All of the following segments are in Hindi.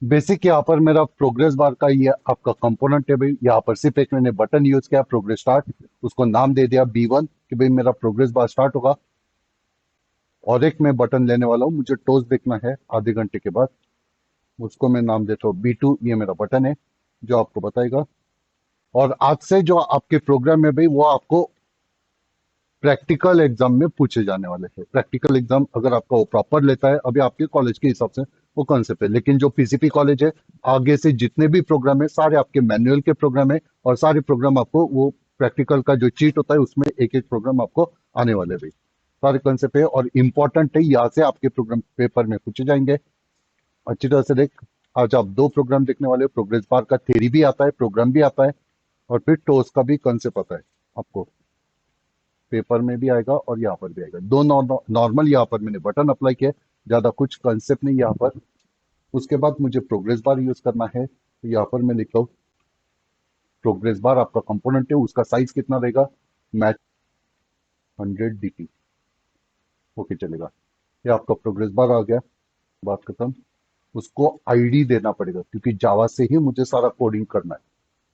बेसिक यहाँ पर मेरा प्रोग्रेस बार का ये आपका कंपोनेंट है भाई। यहाँ पर सिर्फ एक मैंने बटन यूज किया, प्रोग्रेस स्टार्ट, उसको नाम दे दिया B1 कि भाई मेरा प्रोग्रेस बार स्टार्ट होगा। और एक मैं बटन लेने वाला हूँ, मुझे टोस्ट देखना है आधे घंटे के बाद, उसको मैं नाम देता हूँ B2। ये मेरा बटन है जो आपको बताएगा। और आज से जो आपके प्रोग्राम है भाई वो आपको प्रैक्टिकल एग्जाम में पूछे जाने वाले हैं। प्रैक्टिकल एग्जाम अगर आपका वो प्रॉपर लेता है, अभी आपके कॉलेज के हिसाब से वो कॉन्सेप्ट है, लेकिन जो पीसीपी कॉलेज है, आगे से जितने भी प्रोग्राम है सारे आपके मैनुअल के प्रोग्राम है। और सारे प्रोग्राम आपको वो प्रैक्टिकल का जो चीट होता है उसमें एक एक प्रोग्राम आपको आने वाले भाई। सारे कॉन्सेप्ट है और इम्पोर्टेंट है, यहाँ से आपके प्रोग्राम पेपर में पूछे जाएंगे। अच्छी तरह से देख, आज आप दो प्रोग्राम देखने वाले हो। प्रोग्रेस बार का थ्योरी भी आता है, प्रोग्राम भी आता है, और फिर टोस का भी कॉन्सेप्ट आता है। आपको पेपर में भी आएगा और यहाँ पर भी आएगा। दो नॉर्मल यहाँ पर मैंने बटन अप्लाई किया है, ज्यादा कुछ कंसेप्ट नहीं यहाँ पर। उसके बाद मुझे प्रोग्रेस बार यूज करना है, तो यहाँ पर मैं लिखता हूँ प्रोग्रेस बार आपका कंपोनेंट है, उसका साइज कितना रहेगा, मैच 100 DT। ओके चलेगा। ये आपका प्रोग्रेस बार आ गया। बात खत्म। उसको आईडी देना पड़ेगा क्योंकि जावा से ही मुझे सारा कोडिंग करना है।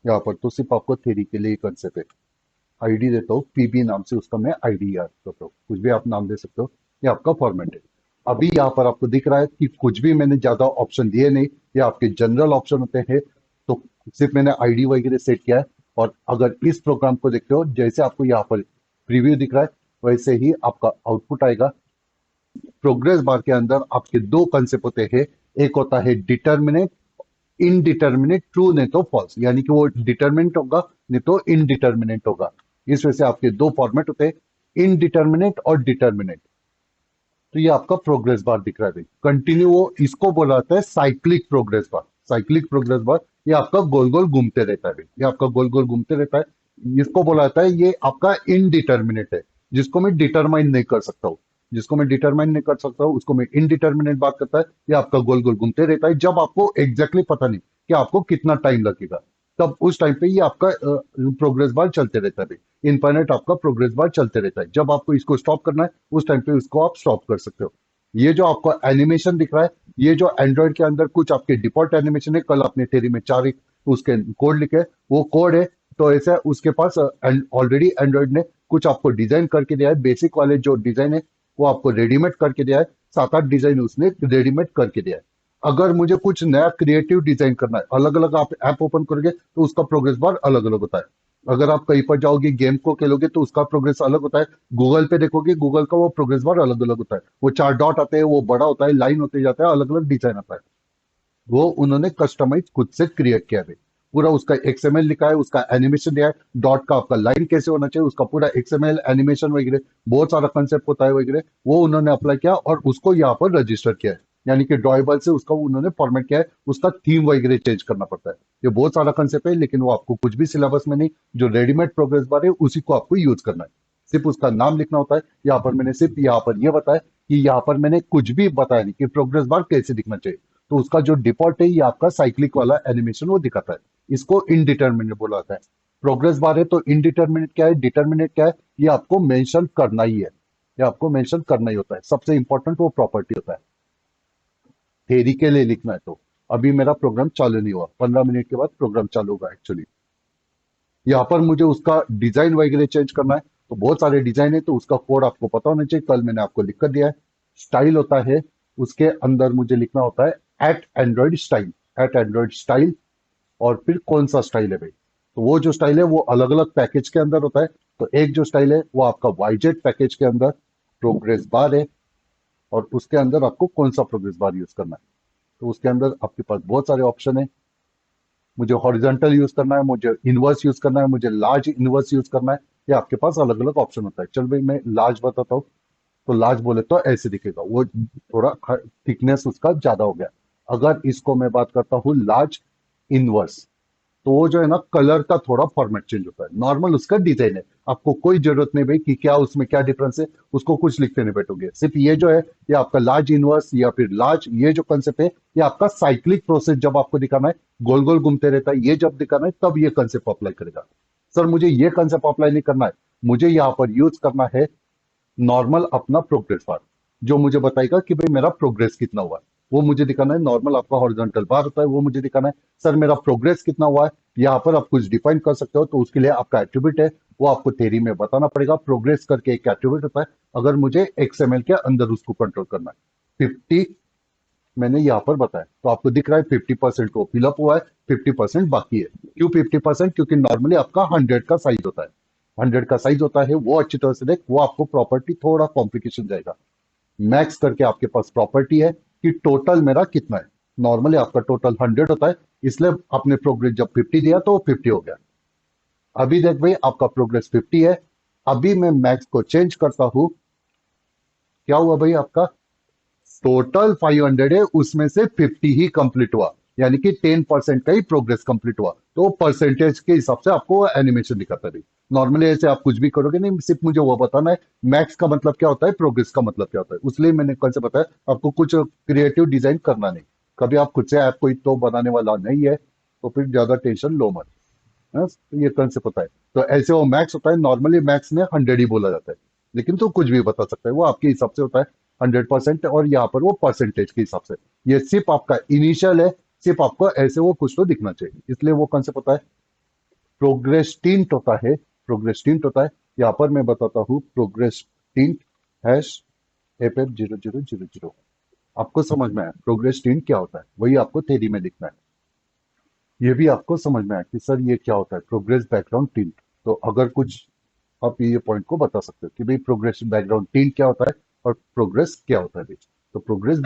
यहाँ पर तो सिर्फ आपको थ्योरी के लिए कंसेप्ट है। आईडी देता हूँ, पीबी नाम से उसका मैं आईडी याद करता हूँ, कुछ भी आप नाम दे सकते हो। ये आपका फॉर्मेट है। अभी यहाँ पर आपको दिख रहा है कि कुछ भी मैंने ज्यादा ऑप्शन दिए नहीं, ये आपके जनरल ऑप्शन होते हैं। तो सिर्फ मैंने आईडी वगैरह सेट किया है। और अगर इस प्रोग्राम को देखते हो, जैसे आपको यहाँ पर प्रीव्यू दिख रहा है वैसे ही आपका आउटपुट आएगा। प्रोग्रेस बार के अंदर आपके दो कंसेप्ट होते हैं। एक होता है डिटर्मिनेट, इनडिटर्मिनेट, ट्रू नहीं तो फॉल्स, यानी कि वो डिटर्मिनेट होगा नहीं तो इनडिटर्मिनेट होगा। इस वजह से आपके दो फॉर्मेट होते हैं, इनडिटर्मिनेट और डिटर्मिनेट। तो ये आपका प्रोग्रेस बार दिख रहा है भाई। कंटिन्यू, वो इसको बोला जाता है cyclic progress bar. Cyclic progress bar ये आपका गोल गोल घूमते रहता है भाई। ये आपका गोल गोल घूमते रहता है। इसको बोला जाता है, ये आपका इनडिटर्मिनेट है, जिसको मैं डिटरमाइन नहीं कर सकता हूँ। जिसको मैं डिटरमाइन नहीं कर सकता हूँ उसको मैं इनडिटर्मिनेट बात करता है। ये आपका गोल गोल घूमते रहता है, जब आपको एग्जैक्टली पता नहीं कि आपको कितना टाइम लगेगा, तब उस टाइम पे ये आपका प्रोग्रेस बार चलते रहता है। इनफाइनाइट आपका प्रोग्रेस बार चलते रहता है। जब आपको इसको स्टॉप करना है उस टाइम पे उसको आप स्टॉप कर सकते हो। ये जो आपको एनिमेशन दिख रहा है, ये जो एंड्रॉइड के अंदर कुछ आपके डिफॉल्ट एनिमेशन है, कल अपने थ्योरी में चार उसके कोड लिखे, वो कोड है। तो ऐसा उसके पास ऑलरेडी एंड्रॉइड ने कुछ आपको डिजाइन करके दिया है। बेसिक वाले जो डिजाइन है वो आपको रेडीमेड करके दिया है। सात आठ डिजाइन उसने रेडीमेड करके दिया है। अगर मुझे कुछ नया क्रिएटिव डिजाइन करना है, अलग अलग आप ऐप ओपन करोगे तो उसका प्रोग्रेस बार अलग अलग होता है। अगर आप कहीं पर जाओगे गेम को खेलोगे तो उसका प्रोग्रेस अलग होता है। गूगल पे देखोगे, गूगल का वो प्रोग्रेस बार अलग अलग होता है। वो चार डॉट आते हैं, वो बड़ा होता है, लाइन होते जाता है, अलग अलग डिजाइन आता है। वो उन्होंने कस्टमाइज खुद से क्रिएट किया है। पूरा उसका एक्सएमएल लिखा है, उसका एनिमेशन दिया है, डॉट का आपका लाइन कैसे होना चाहिए, उसका पूरा एक्सएमएल एनिमेशन वगैरह बहुत सारा कंसेप्ट होता है वगैरह, वो उन्होंने अप्लाई किया और उसको यहाँ पर रजिस्टर किया है। यानी कि ड्रॉएबल से उसका उन्होंने फॉर्मेट किया है। उसका थीम वगैरह चेंज करना पड़ता है। ये बहुत सारा कंसेप्ट है, लेकिन वो आपको कुछ भी सिलेबस में नहीं। जो रेडीमेड प्रोग्रेस बार है उसी को आपको यूज करना है। सिर्फ उसका नाम लिखना होता है। यहाँ पर मैंने सिर्फ यहाँ पर यह बताया कि यहाँ पर मैंने कुछ भी बताया नहीं कि प्रोग्रेस बार कैसे दिखना चाहिए। तो उसका जो डिफॉल्ट है ये आपका साइक्लिक वाला एनिमेशन वो दिखाता है। इसको इनडिटर्मिनेट बोला जाता है। प्रोग्रेस बार है तो इनडिटर्मिनेट क्या है, डिटर्मिनेट क्या है, ये आपको मेंशन करना ही है। ये आपको मेंशन करना ही होता है। सबसे इंपॉर्टेंट वो प्रॉपर्टी होता है। थेरी के लिए लिखना है तो अभी मेरा प्रोग्राम चालू नहीं हुआ, 15 मिनट के बाद प्रोग्राम चालू होगा एक्चुअली। यहाँ पर मुझे उसका डिजाइन वगैरह चेंज करना है, तो बहुत सारे डिजाइन है तो उसका कोड आपको पता होना चाहिए। कल मैंने आपको लिख कर दिया है। स्टाइल होता है, उसके अंदर मुझे लिखना होता है at Android style, at Android style. और फिर कौन सा स्टाइल है भाई, तो वो जो स्टाइल है वो अलग अलग पैकेज के अंदर होता है। तो एक जो स्टाइल है वो आपका वाईजेट पैकेज के अंदर प्रोग्रेस बार है, और उसके अंदर आपको कौन सा प्रोग्रेस बार यूज करना है। तो उसके अंदर आपके पास बहुत सारे ऑप्शन है। मुझे हॉरिजॉन्टल यूज करना है, मुझे इनवर्स यूज करना है, मुझे लार्ज इनवर्स यूज करना है। ये आपके पास अलग अलग ऑप्शन होता है। चल भाई मैं लार्ज बताता हूँ। तो लार्ज बोले तो ऐसे दिखेगा, वो थोड़ा थिकनेस उसका ज्यादा हो गया। अगर इसको मैं बात करता हूँ लार्ज इनवर्स, तो वो जो है ना कलर का थोड़ा फॉर्मेट चेंज होता है। नॉर्मल उसका डिजाइन है। आपको कोई जरूरत नहीं भाई कि क्या उसमें क्या डिफरेंस है, उसको कुछ लिखते नहीं बैठोगे। सिर्फ ये जो है ये आपका लार्ज इनवर्स या फिर लार्ज, ये जो कंसेप्ट है ये आपका साइक्लिक प्रोसेस जब आपको दिखाना है, गोल गोल घूमते रहता है, ये जब दिखाना है तब ये कंसेप्ट अप्लाई करेगा। सर मुझे ये कंसेप्ट अप्लाई नहीं करना है, मुझे यहाँ पर यूज करना है नॉर्मल अपना प्रोग्रेस बार, जो मुझे बताएगा कि भाई मेरा प्रोग्रेस कितना हुआ है। वो मुझे दिखाना है। नॉर्मल आपका हॉरिजॉन्टल बार होता है, वो मुझे दिखाना है। सर मेरा प्रोग्रेस कितना हुआ है, यहाँ पर आप कुछ डिफाइन कर सकते हो, तो उसके लिए आपका एट्रीब्यूट है, वो आपको थ्योरी में बताना पड़ेगा। प्रोग्रेस करके एक एट्रीब्यूट होता है, अगर मुझे XML के अंदर उसको कंट्रोल करना है। 50 मैंने यहाँ पर बताया, तो आपको दिख रहा है 50% वो फिलअप हुआ है, 50% बाकी है। क्यों 50%? क्योंकि नॉर्मली आपका 100 का साइज होता है, 100 का साइज होता है, वो अच्छी तरह से देख, वो आपको प्रॉपर्टी थोड़ा कॉम्प्लिकेशन जाएगा। मैक्स करके आपके पास प्रॉपर्टी है कि टोटल मेरा कितना है। नॉर्मली आपका टोटल 100 होता है, इसलिए आपने प्रोग्रेस जब 50 दिया तो 50 हो गया। अभी देख भाई, आपका प्रोग्रेस 50 है। अभी मैं मैक्स को चेंज करता हूं, क्या हुआ भाई, आपका टोटल 500 है, उसमें से 50 ही कंप्लीट हुआ, यानी कि 10% का ही प्रोग्रेस कंप्लीट हुआ। तो परसेंटेज के हिसाब से आपको एनिमेशन दिखाता है। नॉर्मली ऐसे आप कुछ भी करोगे नहीं, सिर्फ मुझे वो बताना है मैक्स का मतलब क्या होता है, प्रोग्रेस का मतलब क्या होता है। उसलिए मैंने कल से बताया आपको कुछ क्रिएटिव डिजाइन करना नहीं। कभी आप खुद से ऐप कोई तो बनाने वाला नहीं है, तो फिर ज्यादा टेंशन लो मत। हाँ, तो ये कंसेप्ट होता है। तो ऐसे वो मैक्स होता है, नॉर्मली मैक्स में 100 ही बोला जाता है, लेकिन तो कुछ भी बता सकता है, वो आपके हिसाब से होता है 100%। और यहाँ पर वो परसेंटेज के हिसाब से, ये सिर्फ आपका इनिशियल है, सिर्फ आपको ऐसे वो कुछ तो दिखना चाहिए, इसलिए वो कंसेप्ट होता है। प्रोग्रेस टिंट होता है, प्रोग्रेस टिंट होता है। यहाँ पर मैं बताता हूँ, प्रोग्रेस टिंट हैश FF0000। आपको समझ में आया प्रोग्रेस टिंट क्या होता है, वही आपको थ्योरी में लिखना है। ये भी आपको समझ में आया कि सर ये क्या होता है, प्रोग्रेस बैकग्राउंड टिंट। तो अगर कुछ आप ये पॉइंट को बता सकते हो कि भाई प्रोग्रेस बैकग्राउंड टिंट क्या होता है और प्रोग्रेस क्या होता है भाई। तो प्रोग्रेस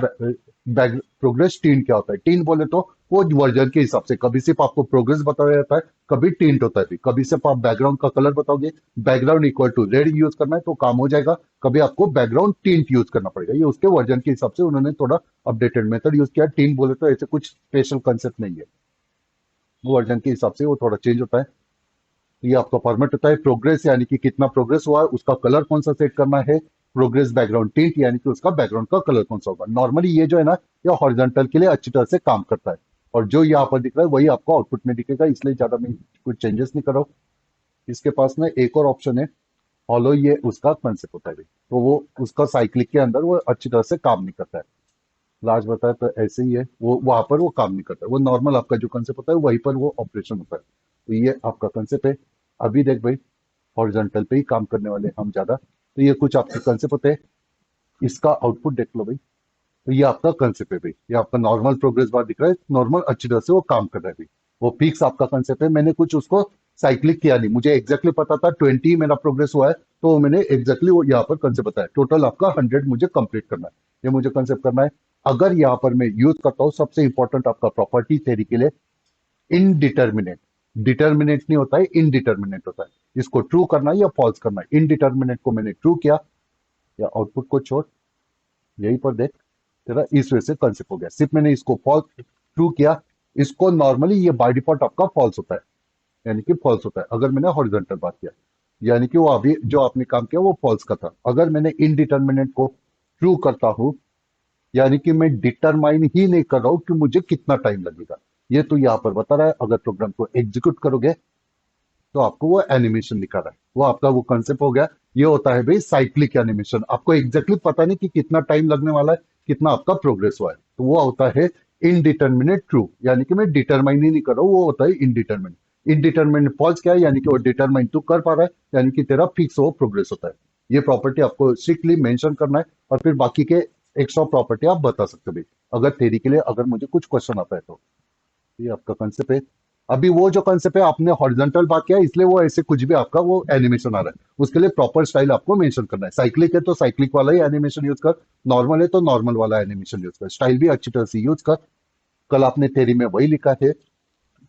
टिंट क्या होता है, टिंट बोले तो वो वर्जन के हिसाब से, कभी सिर्फ आपको प्रोग्रेस बताया जाता है, कभी टिंट होता है, कभी सिर्फ आप बैकग्राउंड का कलर बताओगे, background equal to red use करना है तो काम हो जाएगा। कभी आपको बैकग्राउंड टिंट यूज करना पड़ेगा, ये उसके वर्जन के हिसाब से उन्होंने थोड़ा अपडेटेड मेथड यूज किया। टिंट बोले तो ऐसे कुछ स्पेशल कंसेप्ट नहीं है, वर्जन के हिसाब से वो थोड़ा चेंज होता है। तो ये आपका फॉर्मेट होता है। प्रोग्रेस यानी कि कितना प्रोग्रेस हुआ है, उसका कलर कौन सा सेट करना है। प्रोग्रेस बैकग्राउंड टिंट यानी कि उसका बैकग्राउंड का कलर कौन सा होगा। नॉर्मली ये जो है ना, ये हॉरिजॉन्टल के लिए अच्छी तरह से काम करता है, और जो यहाँ पर दिख रहा है वही आपको आउटपुट में दिखेगा, इसलिए ज्यादा मैं कुछ चेंजेस नहीं कर रहा हूँ। इसके पास में एक और ऑप्शन है हॉलो, ये उसका कंसेप्ट होता है भाई। तो वो उसका साइक्लिक के अंदर वो अच्छी तरह से काम नहीं करता है। लास्ट बताया तो ऐसे ही है, वो वहां पर वो काम नहीं करता है। वो नॉर्मल आपका जो कंसेप्ट होता है वहीं पर वो ऑपरेशन होता है। तो ये आपका कंसेप्ट है। अभी देख भाई, हॉरिजॉन्टल पे ही काम करने वाले हैं हम ज्यादा, तो ये कुछ आपके कंसेप्ट होते हैं। इसका आउटपुट देख लो भाई। तो ये आपका कंसेप्ट है भाई, ये आपका नॉर्मल प्रोग्रेस बार दिख रहा है, नॉर्मल अच्छी तरह से वो काम कर रहा है भाई। वो पीक्स आपका कंसेप्ट है, मैंने कुछ उसको साइक्लिक किया नहीं, मुझे एग्जैक्टली पता था 20 मेरा प्रोग्रेस हुआ है, तो मैंने एग्जैक्टली वो यहाँ पर कंसेप्ट बताया, टोटल आपका 100 मुझे कंप्लीट करना है, ये मुझे कंसेप्ट करना है। अगर यहाँ पर मैं यूज करता हूँ सबसे इंपॉर्टेंट आपका प्रॉपर्टी थ्योरी के लिए, इनडिटर्मिनेट। डिटर्मिनेट नहीं होता है, इनडिटर्मिनेट होता है। इसको ट्रू करना है या फॉल्स करना है। इनडिटर्मिनेट को मैंने ट्रू किया, या आउटपुट को छोड़, यहीं पर देख, तेरा इस वजह से कंसेप्ट हो गया। सिर्फ मैंने इसको फॉल्स ट्रू किया। इसको नॉर्मली ये बाय डिफॉल्ट आपका फॉल्स होता है, यानी कि फॉल्स होता है अगर मैंने हॉरिजॉन्टल बात किया, यानी कि वो अभी जो आपने काम किया वो फॉल्स का था। अगर मैंने इनडिटर्मिनेट को ट्रू करता हूं, यानी कि मैं डिटरमाइन ही नहीं कर रहा हूं कि मुझे कितना टाइम लगेगा, ये तो यहाँ पर बता रहा है। अगर प्रोग्राम को एग्जीक्यूट करोगे तो आपको वो एनिमेशन दिखा रहा है, वो आपका वो कंसेप्ट हो गया। ये होता है भाई साइक्लिक एनिमेशन, आपको एग्जैक्टली पता नहीं कि कितना टाइम लगने वाला है, कितना आपका प्रोग्रेस हुआ है, तो वो होता है इनडिटर्मिनेट ट्रू, यानी कि मैं डिटरमाइन ही नहीं कर रहा हूँ, वो होता है इनडिटर्मिनेट। इनडिटर्मिनेट फॉल्स क्या है, यानी कि वो डिटरमाइन तू कर पा रहा है, यानी कि तेरा फिक्स हो प्रोग्रेस होता है। ये प्रॉपर्टी आपको स्ट्रिक्टली मेंशन करना है, और फिर बाकी के एक्स्ट्रा प्रॉपर्टी आप बता सकते हो भाई, अगर थ्योरी के लिए अगर मुझे कुछ क्वेश्चन आता है तो। ये आपका कंसेप्ट है। अभी वो जो कंसेप्ट है आपने हॉरिजॉन्टल बात किया, इसलिए वो ऐसे कुछ भी आपका वो एनिमेशन आ रहा है, उसके लिए प्रॉपर स्टाइल आपको मेंशन करना है। साइक्लिक है तो साइक्लिक वाला ही एनिमेशन यूज कर, नॉर्मल है तो नॉर्मल वाला एनिमेशन यूज कर, स्टाइल भी अच्छी तरह से यूज कर। कल आपने थ्योरी में वही लिखा है,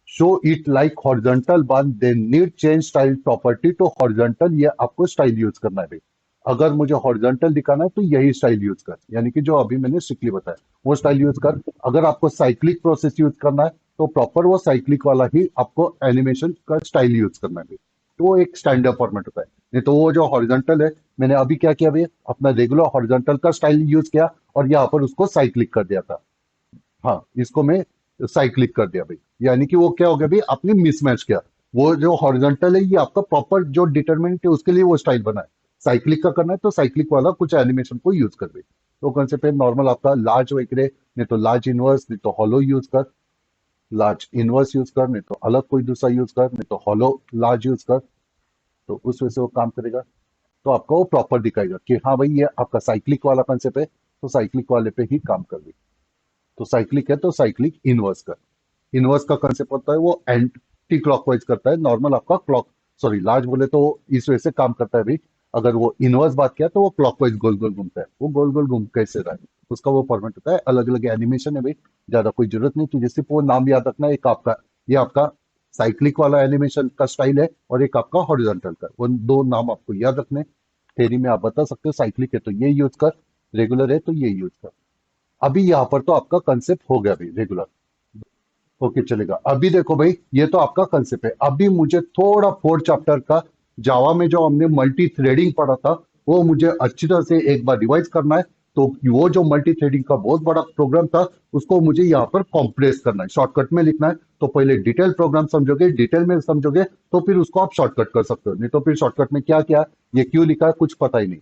show it like horizontal bar they need change style property to horizontal, ये आपको स्टाइल यूज करना है भाई। अगर मुझे हॉरिजॉन्टल दिखाना है तो यही स्टाइल यूज कर, यानी कि जो अभी मैंने स्ट्रिक्टली बताया वो स्टाइल यूज कर। अगर आपको साइक्लिक प्रोसेस यूज करना है तो प्रॉपर वो साइक्लिक वाला ही आपको एनिमेशन का स्टाइल यूज करना है भाई। तो वो एक स्टैंडर्ड फॉर्मेट होता है। नहीं तो वो जो हॉरिजॉन्टल है, मैंने अभी क्या किया भाई, अपना रेगुलर हॉरिजॉन्टल का स्टाइल यूज किया और यहाँ पर उसको साइक्लिक कर दिया था। हाँ, इसको मैं साइक्लिक कर दिया भाई, यानी कि वो क्या हो गया भाई, आपने मिसमैच किया। वो जो हॉरिजॉन्टल है ये आपका प्रॉपर जो डिटरमिनेंट है उसके लिए वो स्टाइल बना है, साइक्लिक का करना है तो साइक्लिक वाला कुछ एनिमेशन को यूज कर भाई। तो कंसेप्ट है नॉर्मल आपका लार्ज वगैरह, नहीं तो लार्ज इनवर्स, नहीं तो हॉलो यूज कर, लार्ज इनवर्स यूज कर, नहीं तो अलग कोई दूसरा यूज कर, नहीं तो हॉलो लार्ज यूज कर। तो उस वजह से वो काम करेगा। तो आपको वो प्रॉपर दिखाएगा कि हाँ भाई ये आपका साइक्लिक वाला कंसेप्ट है, तो साइक्लिक वाले पे ही काम कर रही। तो साइक्लिक है तो साइक्लिक इनवर्स का, इनवर्स का कंसेप्ट होता है वो एंटी क्लॉकवाइज करता है, नॉर्मल आपका क्लॉक, सॉरी लार्ज बोले तो इस वजह से काम करता है भाई। अगर वो इनवर्स बात किया तो वो क्लॉकवाइज गोल गोल घूमता है, वो गोल गोल घूम कैसे रहा है, उसका वो फॉर्मेट होता है। अलग अलग एनिमेशन है भाई, ज्यादा कोई जरूरत नहीं, तुझे सिर्फ वो नाम याद रखना है। एक आपका ये आपका साइक्लिक वाला एनिमेशन का स्टाइल है, और एक आपका हॉरिजॉन्टल का, वो दो नाम आपको याद रखने। थेरी में आप बता सकते हो साइक्लिक है तो ये यूज कर, रेगुलर है तो ये यूज कर। अभी यहाँ पर तो आपका कंसेप्ट हो गया भाई रेगुलर, ओके चलेगा। अभी देखो भाई ये तो आपका कंसेप्ट है, अभी मुझे थोड़ा फोर्थ चैप्टर का जावा में जो हमने मल्टी थ्रेडिंग पढ़ा था वो मुझे अच्छी तरह से एक बार रिवाइज करना है। तो वो जो मल्टी थ्रेडिंग का बहुत बड़ा प्रोग्राम था उसको मुझे यहाँ पर कॉम्प्रेस करना है, शॉर्टकट में लिखना है। तो पहले डिटेल प्रोग्राम समझोगे, डिटेल में समझोगे तो फिर उसको आप शॉर्टकट कर सकते हो, नहीं तो फिर शॉर्टकट में क्या क्या ये क्यों लिखा है कुछ पता ही नहीं।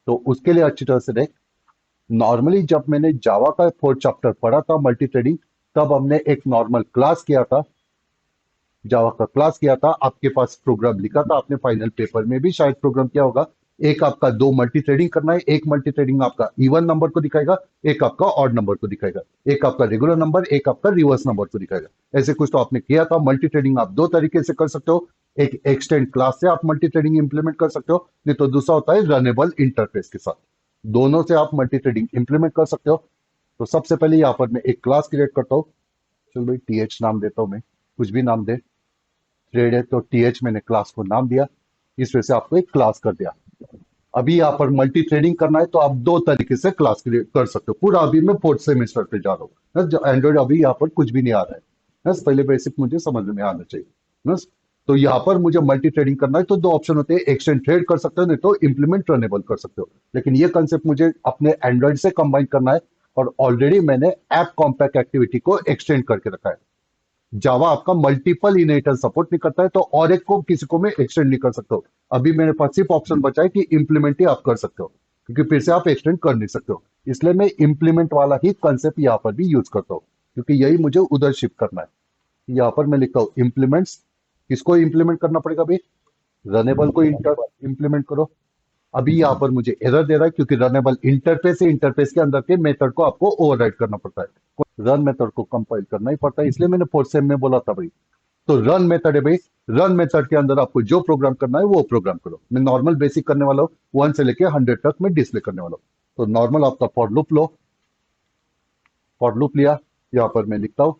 तो उसके लिए अच्छी तरह से देख, नॉर्मली जब मैंने जावा का फोर्थ चैप्टर पढ़ा था मल्टी थ्रेडिंग, तब हमने एक नॉर्मल क्लास किया था, जावा का क्लास किया था, आपके पास प्रोग्राम लिखा था, आपने फाइनल पेपर में भी शायद प्रोग्राम किया होगा। एक आपका दो मल्टी थ्रेडिंग करना है, एक मल्टी थ्रेडिंग आपका इवन नंबर को दिखाएगा, एक आपका ऑड नंबर को दिखाएगा, एक आपका रेगुलर नंबर, एक आपका रिवर्स नंबर को दिखाएगा। ऐसे कुछ तो आपने किया था। मल्टी थ्रेडिंग आप दो तरीके से कर सकते हो, एक एक्सटेंड क्लास से आप मल्टी थ्रेडिंग इंप्लीमेंट कर सकते हो, नहीं तो दूसरा होता है रनेबल इंटरफेस के साथ, दोनों से आप मल्टी थ्रेडिंग इंप्लीमेंट कर सकते हो। तो सबसे पहले यहाँ पर मैं एक क्लास क्रिएट करता हूँ। चलो भाई टीएच नाम देता हूँ मैं, कुछ भी नाम दे, थ्रेड है तो टीएच मैंने क्लास को नाम दिया, इस वजह से आपको एक क्लास कर दिया। अभी यहाँ पर मल्टी थ्रेडिंग करना है तो आप दो तरीके से क्लास क्रिएट कर सकते हो। पूरा अभी मैं फोर्थ सेमेस्टर पे जा रहा हूँ, जो एंड्रॉइड अभी यहाँ पर कुछ भी नहीं आ रहा है बस, पहले बेसिक मुझे समझ में आना चाहिए बस। तो यहाँ पर मुझे मल्टी थ्रेडिंग करना है तो दो ऑप्शन होते हैं, एक्सटेंड थ्रेड कर सकते हो, नहीं तो इम्प्लीमेंट रनेबल कर सकते हो। लेकिन ये कंसेप्ट मुझे अपने एंड्रॉइड से कंबाइन करना है, और ऑलरेडी मैंने ऐप कॉम्पैक्ट एक्टिविटी को एक्सटेंड करके रखा है। जावा आपका मल्टीपल इनेटर सपोर्ट नहीं करता है, तो और एक को किसी को मैं एक्सटेंड नहीं कर सकता हूँ। अभी मेरे पास सिर्फ ऑप्शन बचा है कि इंप्लीमेंट ही आप कर सकते हो, क्योंकि फिर से आप एक्सटेंड कर नहीं सकते हो। इसलिए मैं इंप्लीमेंट वाला ही कंसेप्ट यहाँ पर भी यूज करता हूँ, क्योंकि यही मुझे उधर शिफ्ट करना है। यहाँ पर मैं लिखता हूँ इम्प्लीमेंट्स, किसको इंप्लीमेंट करना पड़ेगा भाई, रनेबल को इंप्लीमेंट करो। अभी यहाँ पर मुझे एरर दे रहा है क्योंकि रनेबल इंटरफेस है, इंटरफेस के अंदर के मेथड को आपको ओवरराइड करना पड़ता है, रन मेथड को कंपाइल करना ही पड़ता है, इसलिए मैंने फोर्थ सेम में बोला था भाई। तो रन मेथड है भाई, रन मेथड के अंदर आपको जो प्रोग्राम करना है वो प्रोग्राम करो। मैं नॉर्मल बेसिक करने वाला हूँ, 1 से लेके 100 तक मैं डिस्प्ले करने वाला हूँ। तो नॉर्मल आपका for loop low, for loop लिया, यहाँ पर मैं लिखता हूँ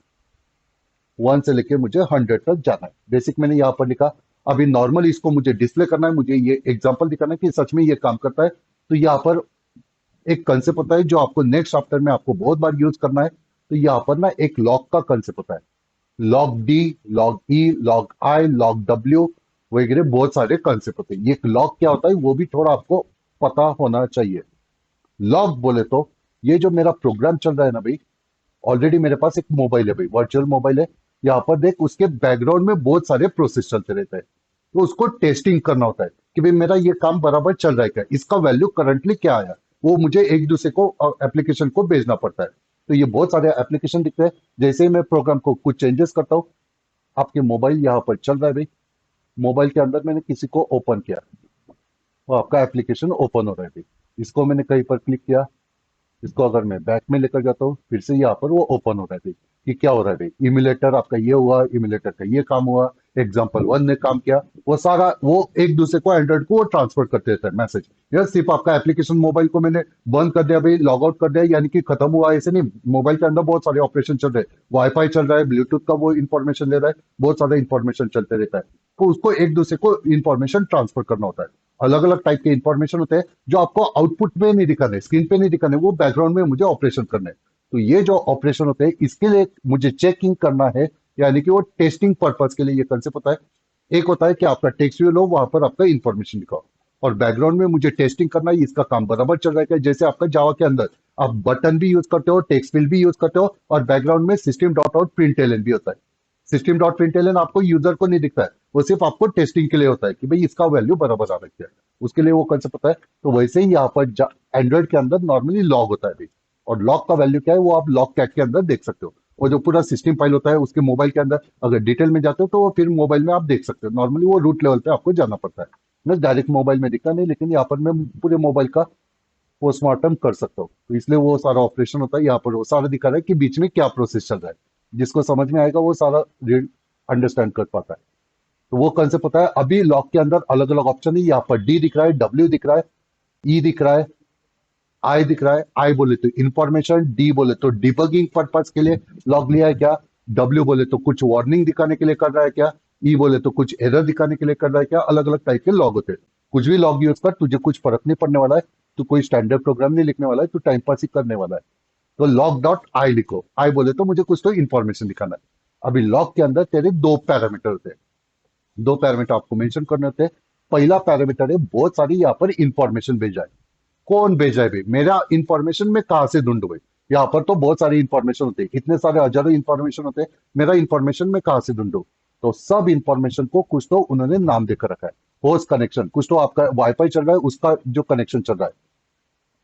1 से लेके मुझे 100 तक जाना है, बेसिक मैंने यहाँ पर लिखा। अभी नॉर्मल इसको मुझे डिस्प्ले करना है, मुझे ये एग्जाम्पल दिखाना है कि सच में ये काम करता है। तो यहाँ पर एक कंसेप्ट होता है जो आपको नेक्स्ट चैप्टर में आपको बहुत बार यूज करना है। तो यहाँ पर ना एक लॉग का कंसेप्ट होता है, log D, log E, log I, log W वगैरह बहुत सारे कंसेप्ट होते हैं। ये लॉग क्या होता है वो भी थोड़ा आपको पता होना चाहिए। लॉग बोले तो ये जो मेरा प्रोग्राम चल रहा है ना भाई, ऑलरेडी मेरे पास एक मोबाइल है भाई, वर्चुअल मोबाइल है। यहाँ पर देख उसके बैकग्राउंड में बहुत सारे प्रोसेस चलते रहते हैं, तो उसको टेस्टिंग करना होता है कि भाई मेरा ये काम बराबर चल रहा है क्या, इसका वैल्यू करंटली क्या आया, वो मुझे एक दूसरे को एप्लीकेशन को भेजना पड़ता है। तो ये बहुत सारे एप्लीकेशन दिखते हैं। जैसे ही मैं प्रोग्राम को कुछ चेंजेस करता हूँ, आपके मोबाइल यहाँ पर चल रहा है भाई, मोबाइल के अंदर मैंने किसी को ओपन किया, वो आपका एप्लीकेशन ओपन हो रहा है भाई। इसको मैंने कहीं पर क्लिक किया, इसको अगर मैं बैक में लेकर जाता हूँ फिर से यहाँ पर वो ओपन हो रहा है कि क्या हो रहा है भाई, इमुलेटर आपका ये हुआ, इमुलेटर का ये काम हुआ, एग्जाम्पल 1 ने काम किया, वो सारा वो एक दूसरे को एंड्रॉइड को वो ट्रांसफर करते रहता है मैसेज। यार सिर्फ आपका एप्लीकेशन मोबाइल को मैंने बंद कर दिया भाई, लॉग आउट कर दिया यानी कि खत्म हुआ, ऐसे नहीं। मोबाइल के अंदर बहुत सारे ऑपरेशन चल रहे हैं, वाईफाई चल रहा है, ब्लूटूथ का वो इन्फॉर्मेशन ले रहा है, बहुत सारा इन्फॉर्मेशन चलते रहता है। तो उसको एक दूसरे को इन्फॉर्मेशन ट्रांसफर करना होता है। अलग अलग टाइप के इंफॉर्मेशन होते हैं जो आपको आउटपुट में नहीं दिखाने, स्क्रीन पे नहीं दिखाने, वो बैकग्राउंड में मुझे ऑपरेशन करने हैं। तो ये जो ऑपरेशन होते हैं इसके लिए मुझे चेकिंग करना है, यानी कि वो टेस्टिंग पर्पज के लिए ये कंसेप्ट होता है। एक होता है कि आपका टेक्स्ट व्यू लो, वहां पर आपका इंफॉर्मेशन दिखाओ, और बैकग्राउंड में मुझे टेस्टिंग करना है इसका काम बराबर चल रहा है क्या। जैसे आपका जावा के अंदर आप बटन भी यूज करते हो, टेक्स्ट फील्ड भी यूज करते हो, और बैकग्राउंड में सिस्टम डॉट आउट प्रिंट भी होता है। सिस्टम डॉट प्रिंट आपको यूजर को नहीं दिखता है, वो सिर्फ आपको टेस्टिंग के लिए होता है कि भाई इसका वैल्यू बराबर आ रहा है। उसके लिए वो कंसेप्ट होता है। तो वैसे ही यहाँ पर एंड्रॉइड के अंदर नॉर्मली लॉग होता है अभी, और लॉग का वैल्यू क्या है वो आप लॉग कैट के अंदर देख सकते हो। और जो पूरा सिस्टम फाइल होता है उसके मोबाइल के अंदर अगर डिटेल में जाते हो तो वो फिर मोबाइल में आप देख सकते हो। नॉर्मली वो रूट लेवल पे आपको जाना पड़ता है, मैं डायरेक्ट मोबाइल में दिखता नहीं, लेकिन यहाँ पर मैं पूरे मोबाइल का पोस्टमार्टम कर सकता हूँ। तो इसलिए वो सारा ऑपरेशन होता है यहाँ पर, वो सारा दिखा रहा है कि बीच में क्या प्रोसेस चल रहा है। जिसको समझ में आएगा वो सारा रीड अंडरस्टैंड कर पाता है। तो वो कंसेप्ट होता है। अभी लॉक के अंदर अलग अलग ऑप्शन है, यहाँ पर डी दिख रहा है, डब्ल्यू दिख रहा है, ई दिख रहा है, आई दिख रहा है। आई बोले तो इंफॉर्मेशन, डी बोले तो डिबगिंग पर्पस के लिए लॉग लिया है क्या, डब्ल्यू बोले तो कुछ वार्निंग दिखाने के लिए कर रहा है क्या, ई बोले तो कुछ एरर दिखाने के लिए कर रहा है क्या। अलग अलग टाइप के लॉग होते हैं। कुछ भी लॉग यूज कर, तुझे कुछ फर्क नहीं पड़ने वाला है। तू कोई स्टैंडर्ड प्रोग्राम नहीं लिखने वाला है, तू टाइम पास ही करने वाला है। तो लॉग डॉट आई लिखो, आई बोले तो मुझे कुछ तो इन्फॉर्मेशन दिखाना है। अभी लॉग के अंदर तेरे दो पैरामीटर होते हैं, दो पैरामीटर आपको मेंशन करने होते हैं। पहला पैरामीटर है बहुत सारी यहाँ पर इंफॉर्मेशन भेजा है। कौन भेजा है भाई, मेरा इंफॉर्मेशन में कहाँ से ढूंढूं भाई। यहाँ पर तो बहुत सारी इंफॉर्मेशन होती है, इतने सारे हजारों इंफॉर्मेशन होते हैं, मेरा इंफॉर्मेशन में कहाँ से ढूंढूं। तो सब इंफॉर्मेशन को कुछ तो उन्होंने नाम देकर रखा है। होस्ट कनेक्शन, कुछ तो आपका वाईफाई चल रहा है उसका जो कनेक्शन चल रहा है।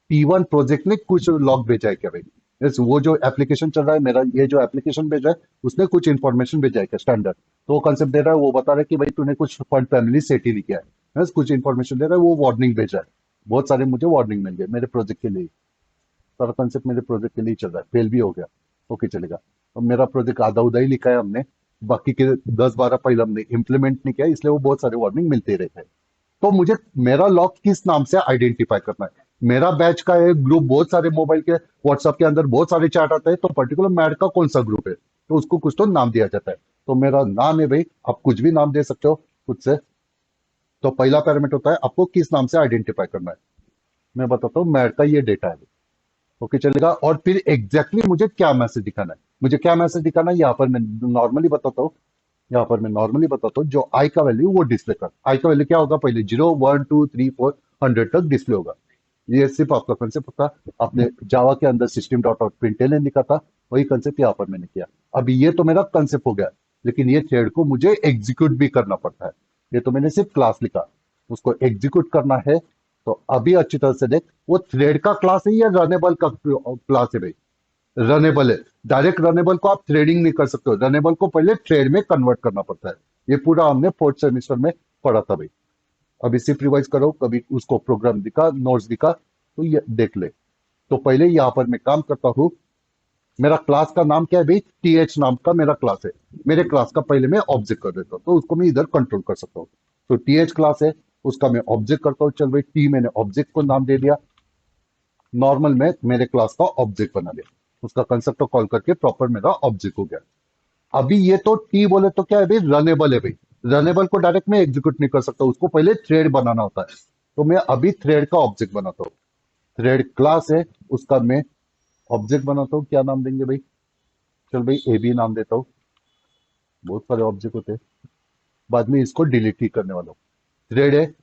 P1 प्रोजेक्ट ने कुछ लॉग भेजा है क्या भाई, यस वो जो एप्लीकेशन चल रहा है मेरा, ये जो एप्लीकेशन भेजा है उसने कुछ इन्फॉर्मेशन भेजा है क्या स्टैंडर्ड। तो वो कंसेप्ट दे रहा है, वो बता रहा है कि भाई तूने कुछ फंड फैमिली सेट ही नहीं किया है, यस कुछ इन्फॉर्मेशन दे रहा है, वो वार्निंग भेजा है। बहुत सारे मुझे वार्निंग मिल गए मेरे प्रोजेक्ट के लिए। सारा कंसेप्ट मेरे प्रोजेक्ट के लिए चल रहा है, फेल भी हो गया, ओके चलेगा। अब मेरा प्रोजेक्ट आधा उधा ही लिखा है हमने, बाकी के 10-12 फाइल हमने इम्प्लीमेंट नहीं किया, इसलिए वो बहुत सारे वार्निंग मिलते रहते हैं। तो मुझे मेरा लॉग किस नाम से आइडेंटिफाई करना है। मेरा बैच का एक ग्रुप, बहुत सारे मोबाइल के व्हाट्सएप के अंदर बहुत सारे चैट आते हैं, तो पर्टिकुलर मैड का कौन सा ग्रुप है, तो उसको कुछ तो नाम दिया जाता है। तो मेरा नाम है भाई, आप कुछ भी नाम दे सकते हो खुद से। तो पहला पैरामीटर होता है आपको किस नाम से आइडेंटिफाई करना है। मैं बताता हूँ, मैड का ये डेटा है, ओके चलेगा। और फिर एग्जैक्टली मुझे क्या मैसेज दिखाना है, मुझे क्या मैसेज दिखाना है यहाँ पर मैं नॉर्मली बताता हूँ। यहाँ पर मैं नॉर्मली बताता हूँ, जो आई का वैल्यू वो डिस्प्ले कर, आई का वैल्यू क्या होगा, पहले 0 1 2 3 4 100 तक डिस्प्ले होगा। ये सिर्फ आपका कंसेप्ट होता है। आपने जावा के अंदर सिस्टम डॉट आउट प्रिंटलन लिखा था, वही कंसेप्ट यहाँ पर मैंने किया। अभी ये तो मेरा कंसेप्ट हो गया, लेकिन ये थ्रेड को मुझे एग्जीक्यूट भी करना पड़ता है। ये तो मैंने सिर्फ क्लास लिखा, उसको एग्जीक्यूट करना है। तो अभी अच्छी तरह से देख, वो थ्रेड का क्लास है या रनेबल का क्लास है भाई। रनेबल है। डायरेक्ट रनेबल को आप थ्रेडिंग नहीं कर सकते हो, रनेबल को पहले थ्रेड में कन्वर्ट करना पड़ता है। ये पूरा हमने फोर्थ सेमेस्टर में पढ़ा था भाई। अभी सिर्फ रिवाइज करो, कभी उसको प्रोग्राम दिखा, नोट्स दिखा तो ये देख ले। तो पहले यहाँ पर मैं काम करता हूँ। मेरा क्लास का नाम क्या है भाई, टीएच नाम का मेरा क्लास है। मेरे क्लास का पहले मैं ऑब्जेक्ट कर देता हूँ, तो उसको मैं इधर कंट्रोल कर सकता हूँ। तो टीएच क्लास है, उसका मैं ऑब्जेक्ट करता हूँ। चल भाई, टी मैंने ऑब्जेक्ट को नाम दे दिया। नॉर्मल में मेरे क्लास का ऑब्जेक्ट बना लिया, उसका कंसेप्ट को कॉल करके प्रॉपर मेरा ऑब्जेक्ट हो गया। अभी ये तो टी बोले तो क्या है भाई, रनेबल है भाई। रनेबल को डायरेक्ट में एग्जीक्यूट नहीं कर सकता, उसको पहले थ्रेड बनाना होता है। तो मैं अभी थ्रेड का ऑब्जेक्ट बनाता हूँ। थ्रेड क्लास है, उसका मैं ऑब्जेक्ट बनाता हूँ। क्या नाम देंगे भाई, चल भाई ए बी नाम देता हूँ। बहुत सारे ऑब्जेक्ट होते हैं, बाद में इसको डिलीट ही करने वाला हूँ। थ्रेड है,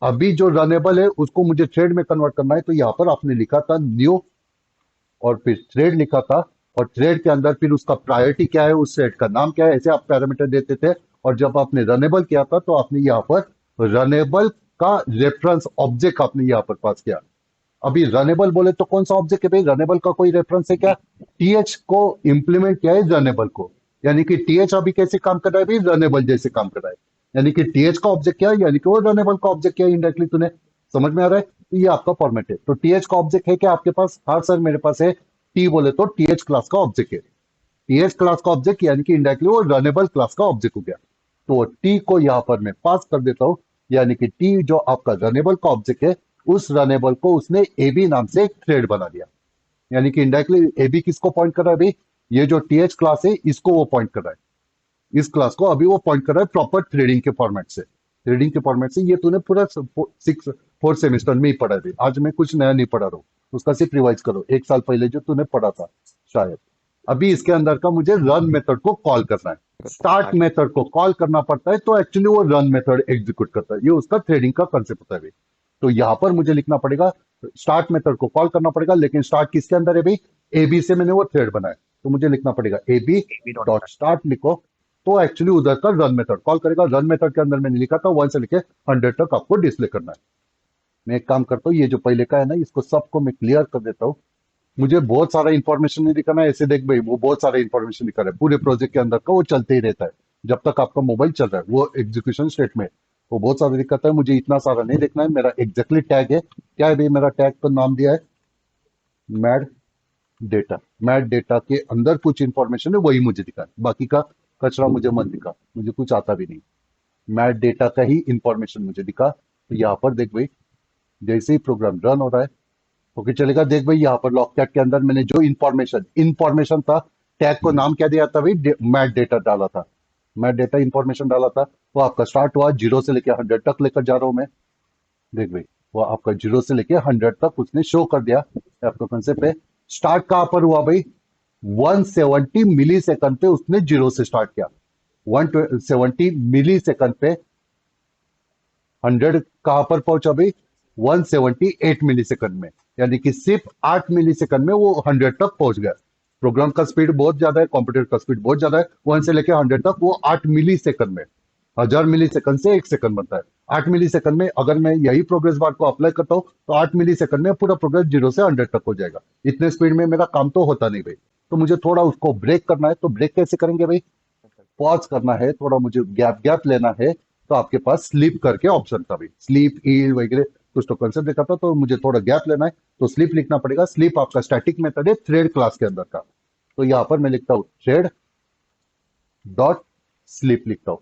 अभी जो रनेबल है उसको मुझे थ्रेड में कन्वर्ट करना है। तो यहाँ पर आपने लिखा था न्यू, और फिर थ्रेड लिखा था। और थ्रेड के अंदर फिर उसका प्रायोरिटी क्या है, उस थ्रेड का नाम क्या है, ऐसे आप पैरामीटर देते थे। और जब आपने रनेबल किया था तो आपने यहाँ पर रनेबल का रेफरेंस ऑब्जेक्ट आपने यहाँ पर पास किया। अभी रनेबल बोले तो कौन सा ऑब्जेक्ट है भाई, रनेबल का कोई रेफरेंस है क्या। टीएच को इंप्लीमेंट किया है रनेबल को, यानी कि टीएच अभी कैसे काम कर रहा है भाई, रनेबल जैसे काम कर रहा है। यानी कि टीएच का ऑब्जेक्ट क्या है, यानी कि वो रनेबल का ऑब्जेक्ट क्या है, इनडायरेक्टली तूने समझ में आ रहा है। तो ये आपका फॉर्मेट है। तो टीएच का ऑब्जेक्ट है क्या आपके पास, हाँ सर मेरे पास है। टी बोले तो टीएच क्लास का ऑब्जेक्ट है। टीएच क्लास का ऑब्जेक्ट यानी कि इंडायरेक्टली वो रनेबल क्लास का ऑब्जेक्ट हो गया। तो टी को यहाँ पर मैं पास कर देता हूँ, यानी कि टी जो आपका रनेबल का ऑब्जेक्ट है, उस रनेबल को उसने ए बी नाम से एक थ्रेड बना दिया। यानी कि इनडायरेक्टली ए बी किसको पॉइंट कर रहा है भाई, ये जो टीएच क्लास है इसको वो पॉइंट कर रहा है। इस क्लास को अभी वो पॉइंट कर रहा है प्रॉपर थ्रेडिंग के फॉर्मेट से। थ्रेडिंग के फॉर्मेट से ये तूने पूरा सिक्स फोर्थ सेमेस्टर में ही पढ़ा है। आज मैं कुछ नया नहीं पढ़ा रहा हूँ, उसका सिर्फ रिवाइज करो, एक साल पहले जो तूने पढ़ा था शायद। अभी इसके अंदर का मुझे रन मेथड को कॉल करना है। स्टार्ट मेथड को कॉल करना पड़ता है, तो एक्चुअली वो रन मेथड एग्जीक्यूट करता है। ये उसका थ्रेडिंग का कंसेप्ट होता है भाई। तो यहाँ पर मुझे लिखना पड़ेगा, स्टार्ट मेथड को कॉल करना पड़ेगा, लेकिन स्टार्ट किसके अंदर है भाई, ए बी से मैंने वो थ्रेड बनाया। तो मुझे लिखना पड़ेगा ए बी डॉट स्टार्ट लिखो। तो एक्चुअली उधर का रन मेथड कॉल करेगा। रन मेथड के अंदर मैंने लिखा था 1 से लेके 100 तक आपको डिस्प्ले करना है। मैं एक काम करता हूँ, ये जो पहले का है ना, इसको सबको मैं क्लियर कर देता हूँ। मुझे बहुत सारा इंफॉर्मेशन नहीं दिखाना है, ऐसे देख भाई वो बहुत सारा इंफॉर्मेशन दिखा रहा है पूरे प्रोजेक्ट के अंदर का, वो चलते ही रहता है जब तक आपका मोबाइल चल रहा है, वो एग्जीक्यूशन स्टेट में है। वो बहुत सारा दिक्कत है, मुझे इतना सारा नहीं देखना है। मेरा एग्जैक्टली टैग है क्या है भाई, मेरा टैग पर नाम दिया है मैड डेटा। मैड डेटा के अंदर कुछ इंफॉर्मेशन है वही मुझे दिखा है, बाकी का कचरा मुझे मत दिखा, मुझे कुछ आता भी नहीं। मैड डेटा का ही इंफॉर्मेशन मुझे दिखा। तो यहाँ पर देख भाई, जैसे ही प्रोग्राम रन हो रहा है, ओके चलेगा। देख भाई यहाँ पर लॉककैट के अंदर मैंने जो इंफॉर्मेशन था, टैग को नाम क्या दिया था भाई, मैड डेटा डाला था। मैड डेटा इंफॉर्मेशन डाला था, वो आपका स्टार्ट हुआ 0 से लेकर 100 तक लेकर जा रहा हूं मैं। देख भाई, वो आपका 0 से लेके 100 तक उसने शो कर दिया। आपका कंसेप्ट है। स्टार्ट कहां पर हुआ भाई, 170 मिली सेकंड पे उसने 0 से स्टार्ट किया। 170 मिली सेकंड पे 100 कहां पर पहुंचा भाई, 178 मिली सेकंड में। यानी कि सिर्फ 8 मिली सेकंड में वो 100 तक पहुंच गया। प्रोग्राम का स्पीड बहुत ज्यादा है, कंप्यूटर का स्पीड बहुत ज्यादा है। 1 से लेकर 100 तक वो 8 मिली सेकंड में, 1000 मिली सेकंड से 1 सेकंड बनता है। 8 मिली सेकंड में अगर मैं यही प्रोग्रेस बार को अप्लाई करता हूँ, तो 8 मिली सेकंड में पूरा प्रोग्रेस 0 से 100 तक हो जाएगा। इतने स्पीड में मेरा काम तो होता नहीं भाई। तो मुझे थोड़ा उसको ब्रेक करना है, तो ब्रेक कैसे करेंगे भाई, पॉज करना है, थोड़ा मुझे गैप गैप लेना है। तो आपके पास स्लीप करके ऑप्शन था भाई, स्लीप ईल वगैरह कुछ तो कंसेप्ट देखा था, तो मुझे थोड़ा गैप लेना है, तो स्लीप लिखना पड़ेगा। स्लीप आपका स्टैटिक मेथड है थ्रेड क्लास के अंदर का। तो यहाँ पर मैं लिखता हूँ थ्रेड डॉट स्लीप लिखता हूँ।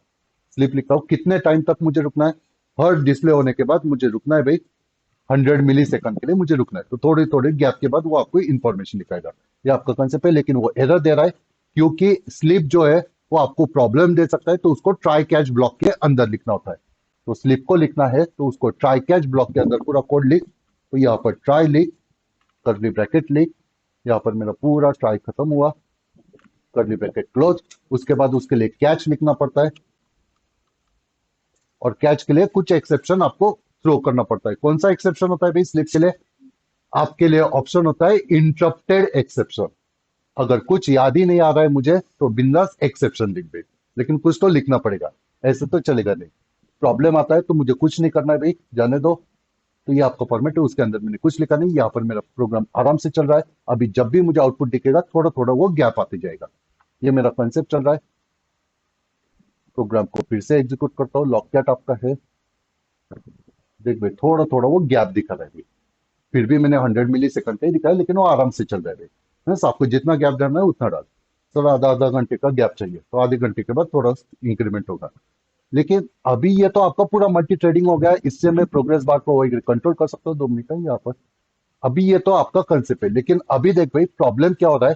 स्लीप लिखता हूँ, कितने टाइम तक मुझे रुकना है, हर डिस्प्ले होने के बाद मुझे रुकना है भाई, 100 मिली सेकंड के लिए मुझे रुकना है। तो थोड़ी थोड़ी गैप के बाद वो आपको इन्फॉर्मेशन दिखाएगा। ये आपका कंसेप्ट है, लेकिन वो एरर दे रहा है क्योंकि स्लीप जो है वो आपको प्रॉब्लम दे सकता है, तो उसको ट्राई कैच ब्लॉक के अंदर लिखना होता है। तो स्लीप को लिखना है तो उसको ट्राई कैच ब्लॉक के अंदर पूरा कोड लिख। तो यहाँ पर ट्राई लिख, कर्ली ब्रैकेट लिख, यहाँ पर मेरा पूरा ट्राई खत्म हुआ, कर्ली ब्रैकेट क्लोज। उसके बाद उसके लिए कैच लिखना पड़ता है, और कैच के लिए कुछ एक्सेप्शन आपको थ्रो करना पड़ता है। कौन सा एक्सेप्शन होता है भाई स्लिप के लिए, आपके लिए ऑप्शन होता है इंटरप्टेड एक्सेप्शन। अगर कुछ याद ही नहीं आ रहा है मुझे, तो बिंदास एक्सेप्शन लिख दे, लेकिन कुछ तो लिखना पड़ेगा, ऐसे तो चलेगा नहीं। प्रॉब्लम आता है तो मुझे कुछ नहीं करना है भाई, जाने दो। तो ये आपका फॉर्मेट है, उसके अंदर मैंने कुछ लिखा नहीं, यहाँ पर मेरा प्रोग्राम आराम से चल रहा है। अभी जब भी मुझे आउटपुट दिखेगा, थोड़ा थोड़ा वो गैप आते जाएगा। ये मेरा कॉन्सेप्ट चल रहा है। प्रोग्राम को फिर से एग्जीक्यूट करता हूँ, लॉककैट आपका है। देख भाई थोड़ा थोड़ा वो गैप दिखा रहा है भाई। फिर भी मैंने 100 मिली सेकंड पे ही दिखाया, लेकिन वो आराम से चल रहा है भाई। बस आपको जितना गैप डालना है उतना डाल। चलो आधा आधा घंटे का गैप चाहिए, तो आधे घंटे के बाद थोड़ा इंक्रीमेंट होगा। लेकिन अभी ये तो आपका पूरा मल्टी ट्रेडिंग हो गया है, इससे मैं प्रोग्रेस बार को कंट्रोल कर सकता हूँ 2 मिनट का यहाँ पर। अभी ये तो आपका कंसेप्ट है, लेकिन अभी देख भाई प्रॉब्लम क्या हो रहा है,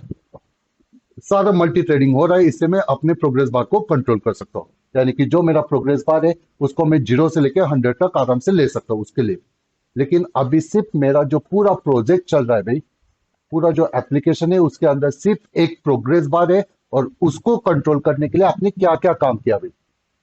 सारा मल्टी ट्रेडिंग हो रहा है, इससे मैं अपने प्रोग्रेस बार को कंट्रोल कर सकता हूँ। यानी कि जो मेरा प्रोग्रेस बार है उसको मैं 0 से लेकर 100 तक आराम से ले सकता हूँ उसके लिए। लेकिन अभी सिर्फ मेरा जो पूरा प्रोजेक्ट चल रहा है भाई, पूरा जो एप्लीकेशन है उसके अंदर सिर्फ एक प्रोग्रेस बार है, और उसको कंट्रोल करने के लिए आपने क्या क्या काम किया भाई,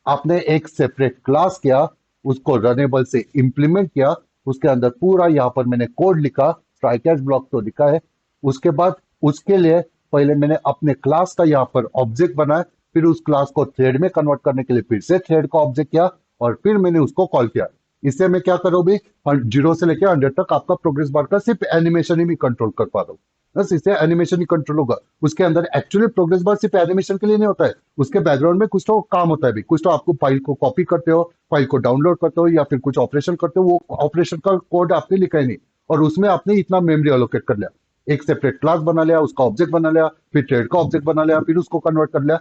आपने एक सेपरेट क्लास किया, उसको रनेबल से इंप्लीमेंट किया, उसके अंदर पूरा यहाँ पर मैंने कोड लिखा, ट्राई कैच ब्लॉक तो लिखा है। उसके बाद उसके लिए पहले मैंने अपने क्लास का यहाँ पर ऑब्जेक्ट बनाया, फिर उस क्लास को थ्रेड में कन्वर्ट करने के लिए फिर से थ्रेड का ऑब्जेक्ट किया, और फिर मैंने उसको कॉल किया। इससे मैं क्या करूँ भाई, 0 से लेकर 100 तक आपका प्रोग्रेस बार का सिर्फ एनिमेशन ही मैं कंट्रोल कर पा रहा हूँ। बस इससे एनिमेशन ही कंट्रोल होगा। उसके अंदर एक्चुअली प्रोग्रेस बार सिर्फ एनिमेशन के लिए नहीं होता है, उसके बैकग्राउंड में कुछ तो काम होता है भी। कुछ तो आपको फाइल को कॉपी करते हो, फाइल को डाउनलोड करते हो, या फिर कुछ ऑपरेशन करते हो, वो ऑपरेशन का कोड आपने लिखा ही नहीं, और उसमें आपने इतना मेमोरी एलोकेट कर लिया। एक सेपरेट क्लास बना लिया, उसका ऑब्जेक्ट बना लिया, फिर थ्रेड का ऑब्जेक्ट बना लिया, फिर उसको कन्वर्ट कर लिया।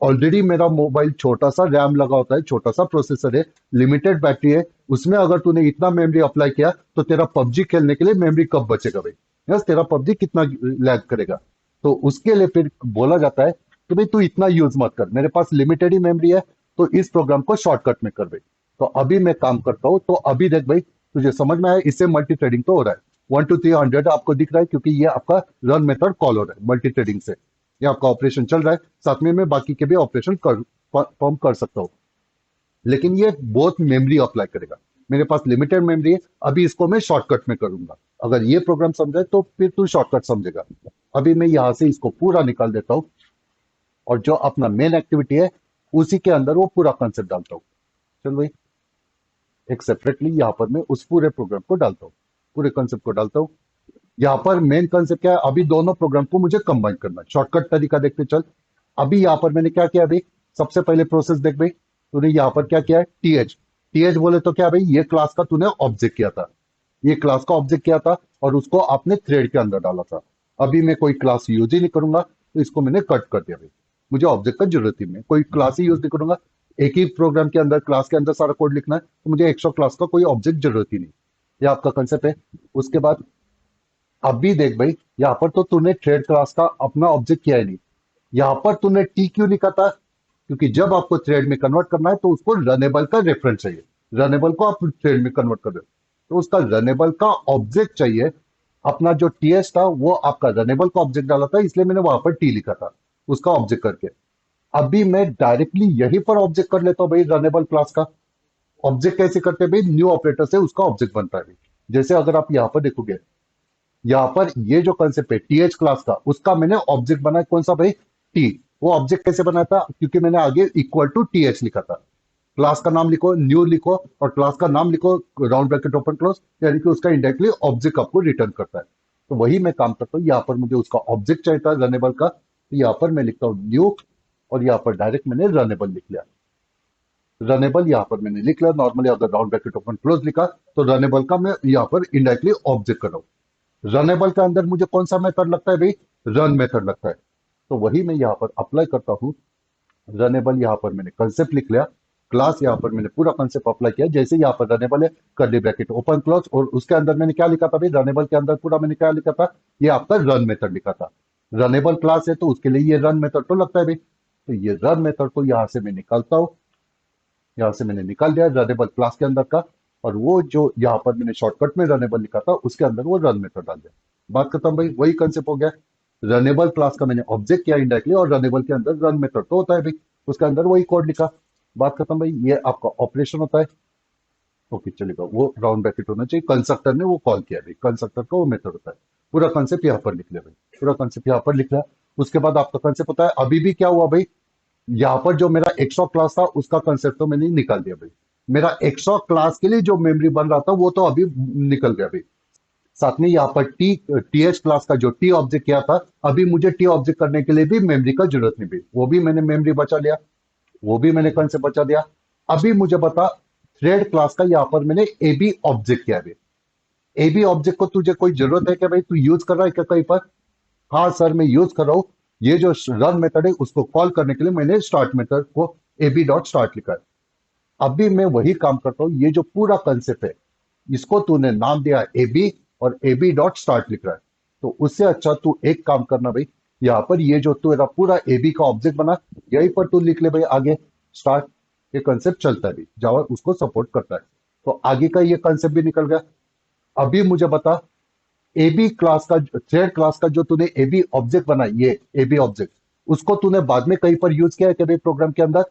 ऑलरेडी मेरा मोबाइल छोटा सा रैम लगा होता है, छोटा सा प्रोसेसर है, लिमिटेड बैटरी है, उसमें अगर तूने इतना मेमोरी अप्लाई किया, तो तेरा पबजी खेलने के लिए मेमोरी कब बचेगा भाई, यस तेरा पबजी कितना लैग करेगा। तो उसके लिए फिर बोला जाता है कि भाई तू इतना यूज मत कर, मेरे पास लिमिटेड ही मेमोरी है, तो इस प्रोग्राम को शॉर्टकट में कर भाई। तो अभी मैं काम करता हूँ, तो अभी देख भाई तुझे समझ में आया, इससे मल्टी थ्रेडिंग तो हो रहा है। 1 2 3 100 आपको दिख रहा है, क्योंकि ये आपका रन मेथड कॉल हो रहा है मल्टी थ्रेडिंग से। ये आपका ऑपरेशन चल रहा है, साथ में मैं बाकी के भी ऑपरेशन कर परफॉर्म कर सकता हूँ। लेकिन ये बहुत मेमोरी अप्लाई करेगा, मेरे पास लिमिटेड मेमोरी है। अभी इसको मैं शॉर्टकट में करूंगा, अगर ये प्रोग्राम समझे तो फिर तू शॉर्टकट समझेगा। अभी मैं यहां से इसको पूरा निकाल देता हूँ, और जो अपना मेन एक्टिविटी है उसी के अंदर वो पूरा कंसेप्ट डालता हूँ। चल भाई, एक सेपरेटली यहाँ पर मैं उस पूरे प्रोग्राम को डालता हूँ, पूरे कंसेप्ट को डालता हूँ। यहाँ पर मेन कंसेप्ट क्या है, अभी दोनों प्रोग्राम को मुझे कंबाइन करना है। शॉर्टकट तरीका देखते चल। अभी यहाँ पर मैंने क्या किया, अभी सबसे पहले प्रोसेस देख भाई, तूने यहाँ पर क्या किया है, टीएच। टीएच बोले तो क्या भाई, ये क्लास का तूने ऑब्जेक्ट किया था, ये क्लास का ऑब्जेक्ट किया था और उसको आपने थ्रेड के अंदर डाला था। अभी मैं कोई क्लास यूज ही नहीं करूंगा, तो इसको मैंने कट कर दिया भाई। मुझे ऑब्जेक्ट का जरूरत ही नहीं, कोई क्लास ही यूज नहीं करूंगा। एक ही प्रोग्राम के अंदर, क्लास के अंदर सारा कोड लिखना है, तो मुझे एक्स्ट्रा क्लास का कोई ऑब्जेक्ट जरूरत ही नहीं। ये आपका कंसेप्ट है। उसके बाद अभी देख भाई, यहाँ पर तो तूने थ्रेड क्लास का अपना ऑब्जेक्ट किया ही नहीं। यहाँ पर तूने टी क्यों लिखा था, क्योंकि जब आपको थ्रेड में कन्वर्ट करना है तो उसको रनेबल का रेफरेंस चाहिए। रनेबल को आप थ्रेड में कन्वर्ट कर रहे हो, तो उसका रनेबल का ऑब्जेक्ट चाहिए। अपना जो टीएस था वो आपका रनेबल का ऑब्जेक्ट डाला था, इसलिए मैंने वहां पर टी लिखा था उसका ऑब्जेक्ट करके। अभी मैं डायरेक्टली यहीं पर ऑब्जेक्ट कर लेता हूँ भाई, रनेबल क्लास का ऑब्जेक्ट कैसे करते हैं भाई, न्यू ऑपरेटर से उसका ऑब्जेक्ट बनता है भाई। जैसे अगर आप यहाँ पर देखोगे, यहाँ पर ये जो कंसेप्ट है टीएच क्लास का, उसका मैंने ऑब्जेक्ट बनाया कौन सा भाई, टी। वो ऑब्जेक्ट कैसे बनाया था, क्योंकि मैंने आगे इक्वल टू टीएच लिखा था। क्लास का नाम लिखो, न्यू लिखो, और क्लास का नाम लिखो, राउंड ब्रैकेट ओपन क्लोज, यानी कि उसका इंडायरेक्टली ऑब्जेक्ट आपको रिटर्न करता है। तो वही मैं काम करता हूँ। यहाँ पर मुझे उसका ऑब्जेक्ट चाहिए था रनेबल का, तो यहाँ पर मैं लिखता हूँ न्यू, और यहाँ पर डायरेक्ट मैंने रनेबल लिख लिया। रनेबल यहाँ पर मैंने लिख लिया। नॉर्मली अगर राउंड ब्रैकेट ओपन क्लोज लिखा, तो रनेबल का मैं यहाँ पर इंडायरेक्टली ऑब्जेक्ट कर रहा हूँ। रनेबल के अंदर मुझे कौन सा मेथड लगता है भाई, रन मेथड लगता है। तो वही मैं यहाँ पर अप्लाई करता हूँ। रनेबल यहाँ पर मैंने कंसेप्ट लिख लिया, क्लास यहाँ पर मैंने पूरा कंसेप्ट अप्लाई किया। जैसे यहाँ पर रनेबल है, कर्ली ब्रैकेट ओपन क्लोज, और उसके अंदर मैंने क्या लिखा था भाई, रनेबल के अंदर पूरा मैंने क्या लिखा था, ये आपका रन मेथड लिखा था। रनेबल क्लास है तो उसके लिए ये रन मेथड तो लगता है भाई। तो ये रन मेथड को यहाँ से मैं निकालता हूँ, यहाँ से मैंने निकाल दिया रनेबल क्लास के अंदर का, और वो जो यहाँ पर मैंने शॉर्टकट में रनेबल लिखा था उसके अंदर वो रन मेथड डाल दिया। बात खत्म भाई, वही कंसेप्ट हो गया। रनेबल क्लास का मैंने ऑब्जेक्ट किया इनडायरेक्टली, और रनेबल के अंदर रन मेथड तो होता है भाई, उसके अंदर वही कोड लिखा। बात खत्म भाई, ये आपका ऑपरेशन होता है। ओके चलेगा, वो राउंड ब्रैकेट होना चाहिए, कंस्ट्रक्टर ने वो कॉल किया भाई, कंस्ट्रक्टर का वो मेथड होता है। पूरा कंसेप्ट यहाँ पर लिख लिया भाई, पूरा कंसेप्ट यहाँ पर लिख लिया। उसके बाद आपका कंसेप्ट होता है, अभी भी क्या हुआ भाई, यहाँ पर जो मेरा एक्स्ट्रा क्लास था उसका कंसेप्ट तो मैंने निकाल दिया भाई। मेरा एक्स्ट्रा क्लास के लिए जो मेमोरी बन रहा था वो तो अभी निकल गया भाई। साथ में यहाँ पर टीएच क्लास का जो टी ऑब्जेक्ट किया था, अभी मुझे टी ऑब्जेक्ट करने के लिए भी मेमोरी का जरूरत नहीं भाई, वो भी मैंने मेमोरी बचा लिया, वो भी मैंने कंसेप्ट बचा दिया। अभी मुझे बता, थ्रेड क्लास का यहाँ पर मैंने ए बी ऑब्जेक्ट किया है। ए बी ऑब्जेक्ट को तुझे कोई जरूरत है क्या भाई, तू यूज कर रहा है क्या कहीं पर? हाँ सर मैं यूज कर रहा हूँ। ये जो रन मेथड है उसको कॉल करने के लिए मैंने स्टार्ट मेथड को ए बी डॉट स्टार्ट लिखा है। अभी मैं वही काम करता हूँ, ये जो पूरा कंसेप्ट है इसको तूने नाम दिया ए बी, और ए बी डॉट स्टार्ट लिख रहा है। तो उससे अच्छा तू एक काम करना भाई, यहाँ पर ये जो तेरा पूरा ए बी का ऑब्जेक्ट बना, यहीं पर तू लिख ले भाई आगे स्टार्ट। ये कंसेप्ट चलता है भाई, जावा उसको सपोर्ट करता है। तो आगे का ये कंसेप्ट भी निकल गया। अभी मुझे बता, एबी क्लास का, थ्रेड क्लास का जो तूने एबी ऑब्जेक्ट बना, ये एबी ऑब्जेक्ट, उसको तूने बाद में कहीं पर यूज किया है क्या भाई प्रोग्राम के अंदर?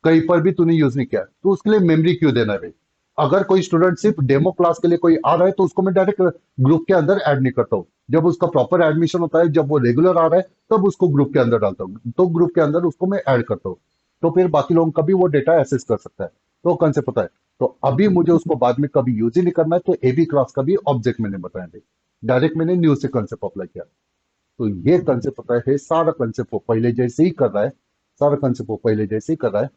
कहीं पर भी तूने यूज नहीं किया, तो उसके लिए मेमोरी क्यों देना है भाई? अगर कोई स्टूडेंट सिर्फ डेमो क्लास के लिए कोई आ रहा है तो उसको मैं डायरेक्ट ग्रुप के अंदर ऐड नहीं करता हूँ। जब उसका प्रॉपर एडमिशन होता है, जब वो रेगुलर आ रहा है, तब उसको ग्रुप के अंदर डालता हूँ, तो ग्रुप के अंदर उसको मैं ऐड करता हूँ। तो फिर बाकी लोगों का भी वो डेटा एक्सेस कर सकता है। तो कंसेप्ट पता है। तो अभी मुझे उसको बाद में कभी यूज ही नहीं करना है, तो एबी क्लास का भी ऑब्जेक्ट मैंने बताया भाई, डायरेक्ट मैंने न्यू से कंसेप्ट अप्लाई किया। तो ये कंसेप्ट पता है, सारा कंसेप्ट वो पहले जैसे ही कर रहा है, सारा कंसेप्ट वो पहले जैसे ही कर रहा है।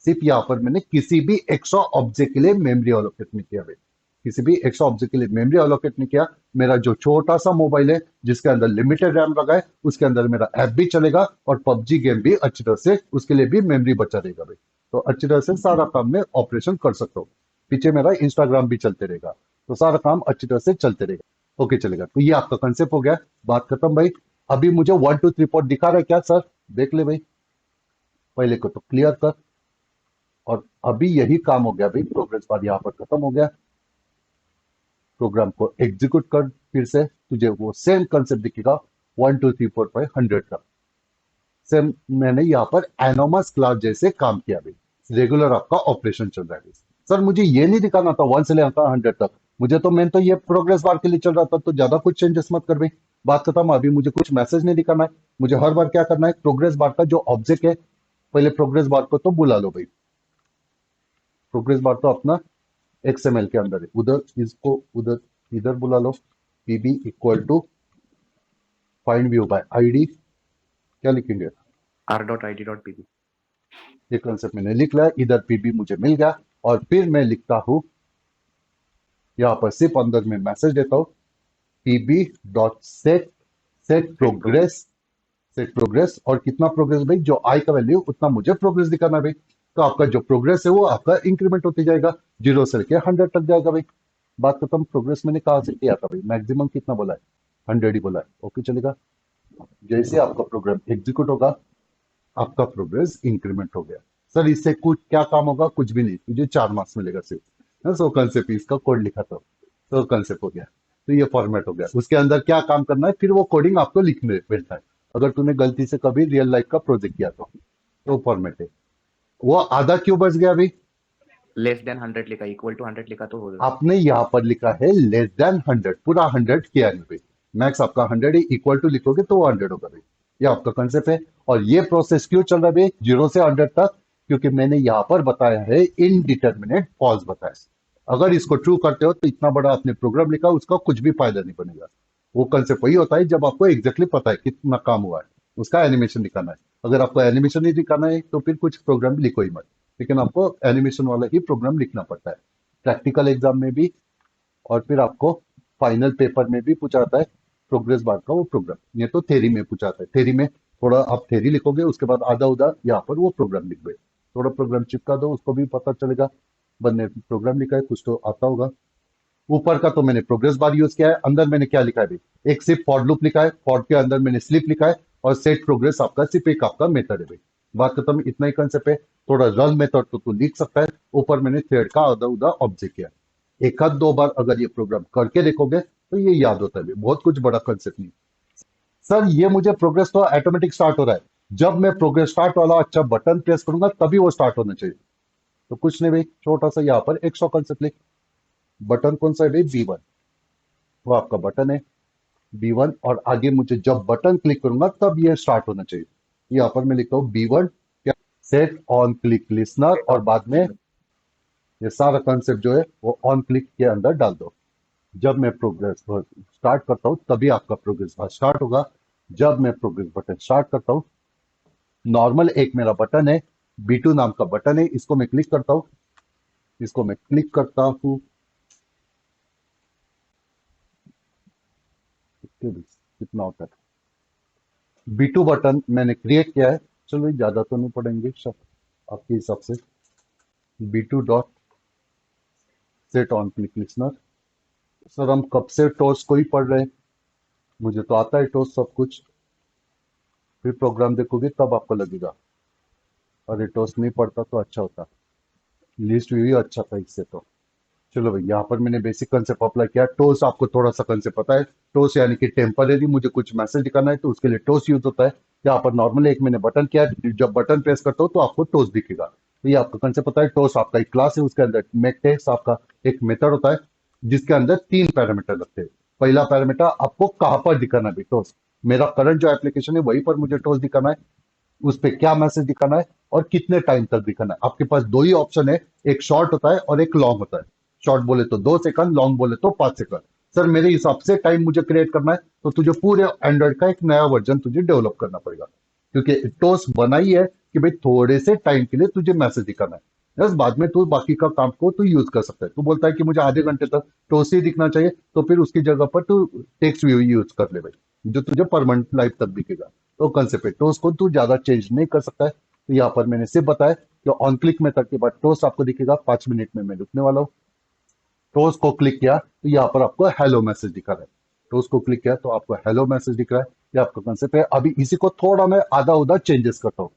सिर्फ यहाँ पर मैंने किसी भी एक्स्ट्रा ऑब्जेक्ट के लिए मेमोरी अलोकेट नहीं किया भाई, किसी भी एक्स्ट्रा ऑब्जेक्ट के लिए मेमोरी अलोकेट नहीं किया। मेरा जो छोटा सा मोबाइल है जिसके अंदर लिमिटेड रैम लगा है, उसके अंदर मेरा ऐप भी चलेगा, और पबजी गेम भी अच्छी तरह से, उसके लिए भी मेमोरी बचा रहेगा भाई। तो अच्छी तरह से सारा काम में ऑपरेशन कर सकता हूँ। पीछे मेरा इंस्टाग्राम भी चलते रहेगा, तो सारा काम अच्छी तरह से चलते रहेगा। ओके चलेगा, तो ये आपका कंसेप्ट हो गया। बात खत्म भाई। अभी मुझे 1 2 3 4 दिखा रहा है क्या सर? देख ले भाई, पहले को तो क्लियर कर। और अभी यही काम हो गया भाई, प्रोग्रेस बार यहाँ पर खत्म हो गया। प्रोग्राम को एग्जीक्यूट कर, फिर से तुझे वो सेम कंसेप्ट दिखेगा, 1 2 3 4 5 100 का। सेम मैंने यहाँ पर एनोमस क्लास जैसे काम किया भाई, रेगुलर आपका ऑपरेशन चल रहा है भाई। सर मुझे ये नहीं दिखाना था 1 से लेकर 100 तक, मुझे तो मेन तो ये प्रोग्रेस बार के लिए चल रहा था, तो ज्यादा कुछ चेंजेस मत कर भाई। बात खत्म। अभी मुझे कुछ मैसेज नहीं दिखाना है, मुझे हर बार क्या करना है, प्रोग्रेस बार का जो ऑब्जेक्ट है, पहले प्रोग्रेस बार को तो बुला लो भाई। प्रोग्रेस बार तो अपना XML के अंदर है, उधर इसको उधर इधर बुला लो, PB equal to find view by ID, क्या लिखेंगे, r.id.pb। ये कंसेप्ट मैंने लिख लिया, इधर पीबी मुझे मिल गया। और फिर मैं लिखता हूं, यहाँ पर सिर्फ अंदर में मैसेज देता हूं, PB dot set set progress, set progress. और कितना प्रोग्रेस भाई, जो आई का वैल्यू उतना मुझे प्रोग्रेस दिखाना है भाई। तो आपका जो प्रोग्रेस है वो आपका इंक्रीमेंट होती जाएगा, 0 से लेके 100 तक जाएगा भाई। बात खत्म। प्रोग्रेस मैंने कहा से किया था भाई, मैक्सिमम कितना बोला है, 100 ही बोला है, ओके चलेगा। जैसे आपका प्रोग्राम एग्जीक्यूट होगा, आपका प्रोग्रेस इंक्रीमेंट हो गया। सर इससे कुछ क्या काम होगा, कुछ भी नहीं, तुझे 4 मार्क्स मिलेगा सिर्फ। सो कंसेप्ट इसका कोड लिखा था, तो कंसेप्ट हो गया। तो ये फॉर्मेट हो गया, उसके अंदर क्या काम करना है फिर वो कोडिंग आपको लिखने बैठता है। अगर तूने गलती से कभी रियल लाइफ का प्रोजेक्ट किया तो फॉर्मेट है। वो आधा क्यों बच गया अभी, लेस देन 100 लिखा, इक्वल टू 100 लिखा तो हो जाएगा। आपने यहाँ पर लिखा है लेस देन 100, पूरा 100 किया नहीं भाई। मैक्स आपका 100 है, इक्वल टू लिखोगे तो वो 100 होगा भाई। ये आपका कंसेप्ट है। और ये प्रोसेस क्यों चल रहा है भाई 0 से 100 तक, क्योंकि मैंने यहाँ पर बताया है इनडिटर्मिनेट फॉल्स बताया। अगर इसको ट्रू करते हो तो इतना बड़ा आपने प्रोग्राम लिखा, उसका कुछ भी फायदा नहीं बनेगा। वो कंसेप्ट वही होता है जब आपको एग्जैक्टली पता है कितना काम हुआ है, उसका एनिमेशन दिखाना है। अगर आपको एनिमेशन नहीं दिखाना है तो फिर कुछ प्रोग्राम लिखो ही मत, लेकिन आपको एनिमेशन वाला ही प्रोग्राम लिखना पड़ता है प्रैक्टिकल एग्जाम में भी। और फिर आपको फाइनल पेपर में भी पूछा जाता है प्रोग्रेस बार का वो प्रोग्राम। ये तो थेरी में पूछा जाता है, थेरी में थोड़ा आप थेरी लिखोगे, उसके बाद आधा उधा यहाँ पर वो प्रोग्राम लिख गए, थोड़ा प्रोग्राम चिपका दो, उसको भी पता चलेगा बंदे प्रोग्राम लिखा है, कुछ तो आता होगा। ऊपर का तो मैंने प्रोग्रेस बार यूज किया है, अंदर मैंने क्या लिखा है भाई, एक सिर्फ फॉर लूप लिखा है, फॉर के अंदर मैंने स्लिप लिखा है, और सेट प्रोग्रेस आपका सिर्फ एक आपका मेथड है भाई। बात खत्म, इतना ही कंसेप्ट है। थोड़ा रन मेथड तो तू लिख सकता है, ऊपर मैंने थ्रेड का आधा उधा ऑब्जेक्ट किया। एक आध दो बार अगर ये प्रोग्राम करके देखोगे तो ये याद होता है भाई, बहुत कुछ बड़ा कंसेप्ट नहीं। सर ये मुझे प्रोग्रेस तो ऑटोमेटिक स्टार्ट हो रहा है, जब मैं प्रोग्रेस स्टार्ट वाला अच्छा बटन प्रेस करूंगा तभी वो स्टार्ट होना चाहिए। तो कुछ नहीं भाई, छोटा सा यहाँ पर 100 कंसेप्ट लिख। बटन कौन सा है भाई, B1, वो आपका बटन है B1। और आगे मुझे जब बटन क्लिक करूंगा तब ये स्टार्ट होना चाहिए। यहाँ पर मैं लिखता हूँ B1 क्या, सेट ऑन क्लिक लिसनर, और बाद में ये सारा कंसेप्ट जो है वो ऑन क्लिक के अंदर डाल दो। जब मैं प्रोग्रेस स्टार्ट करता हूं तभी आपका प्रोग्रेस बार स्टार्ट होगा। जब मैं प्रोग्रेस बटन स्टार्ट करता हूं, नॉर्मल एक मेरा बटन है, B2 नाम का बटन है, इसको मैं क्लिक करता हूं, इसको मैं क्लिक करता हूं, कितना होता है। B2 बटन मैंने क्रिएट किया है, चलो ज्यादा तो नहीं पड़ेंगे सब आपके हिसाब से। B2 dot set on click listener. Sir हम कब से टोस को ही पढ़ रहे हैं, मुझे तो आता है टोस सब कुछ। फिर प्रोग्राम देखोगे तब आपको लगेगा अरे टोस नहीं पढ़ता तो अच्छा होता, लिस्ट व्यू ही अच्छा था इससे तो। चलो भाई, यहाँ पर मैंने बेसिक कंसेप्ट अप्लाई किया। टोस आपको थोड़ा सा कंसेप्ट पता है, टोस यानी कि टेम्परेरी, मुझे कुछ मैसेज दिखाना है तो उसके लिए टोस यूज होता है। यहाँ पर नॉर्मली एक मैंने बटन किया है, जब बटन प्रेस करता हूँ तो आपको टोस दिखेगा। तो ये आपका कंसेप्ट पता है। टोस आपका एक क्लास है, उसके अंदर मेक टेक्स्ट आपका एक मेथड होता है, जिसके अंदर 3 पैरामीटर लगते हैं। पहला पैरामीटर आपको कहाँ पर दिखाना है टोस, मेरा करंट जो एप्लीकेशन है वहीं पर मुझे टोस दिखाना है, उस पे क्या मैसेज दिखाना है और कितने टाइम तक दिखाना है। आपके पास दो ही ऑप्शन है, एक शॉर्ट होता है और एक लॉन्ग होता है। शॉर्ट बोले तो 2 सेकंड, लॉन्ग बोले तो 5 सेकंड। सर मेरे हिसाब से टाइम मुझे क्रिएट करना है तो तुझे पूरे एंड्रॉइड का एक नया वर्जन तुझे डेवलप करना पड़ेगा, क्योंकि टोस बनाई है कि भाई थोड़े से टाइम के लिए तुझे मैसेज दिखाना है, बस बाद में तू बाकी का काम को तू यूज कर सकता है। तू बोलता है कि मुझे आधे घंटे तक टोस ही दिखना चाहिए, तो फिर उसकी जगह पर तू टेक्स्ट व्यू यूज कर ले भाई, जो तुझे परमानेंट लाइफ तक दिखेगा। तो कंसेप्ट है, टोस को तू ज्यादा चेंज नहीं कर सकता है। तो यहाँ पर मैंने सिर्फ बताया कि ऑन क्लिक मेथड के बाद टोस आपको दिखेगा, 5 मिनट में मैं रुकने वाला हूँ। टोस को क्लिक किया तो यहाँ पर आपको हेलो मैसेज दिखा रहा है, टोस को क्लिक किया तो आपको हेलो मैसेज दिख रहा है। ये आपका कंसेप्ट है। अभी इसी को थोड़ा मैं आधा उधा चेंजेस करता हूँ,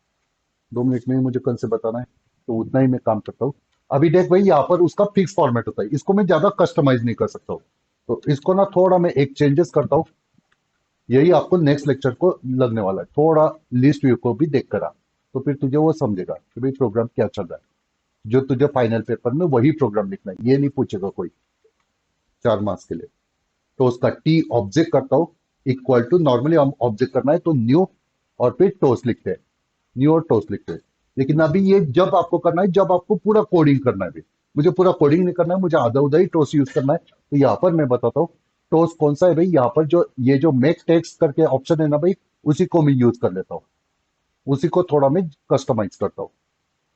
2 मिनट में ही मुझे कंसेप्ट बताना है तो उतना ही मैं काम करता हूँ। अभी देख भाई, यहाँ पर उसका फिक्स फॉर्मेट होता है, इसको मैं ज्यादा कस्टमाइज नहीं कर सकता हूँ, तो इसको ना थोड़ा मैं एक चेंजेस करता हूँ। यही आपको नेक्स्ट लेक्चर को लगने वाला है, थोड़ा लिस्ट व्यू को भी देख कर आ, तो फिर तुझे वो समझेगा कि भाई प्रोग्राम क्या चल रहा है। जो तुझे फाइनल पेपर में वही प्रोग्राम लिखना है, ये नहीं पूछेगा कोई 4 मार्क्स के लिए। तो उसका टी ऑब्जेक्ट करता हूँ, इक्वल टू, नॉर्मली हम ऑब्जेक्ट करना है तो न्यू और फिर टोस लिखते हैं, न्यू और टोस लिखते हैं। लेकिन अभी ये जब आपको करना है जब आपको पूरा कोडिंग करना है। अभी मुझे पूरा कोडिंग नहीं करना है, मुझे आधा उधा ही टोस यूज करना है। तो यहाँ पर मैं बताता हूँ टोस कौन सा है भाई। यहाँ पर जो ये जो मेक टेक्स्ट करके ऑप्शन है ना भाई, उसी को मैं यूज कर लेता हूँ, उसी को थोड़ा मैं कस्टमाइज करता हूँ।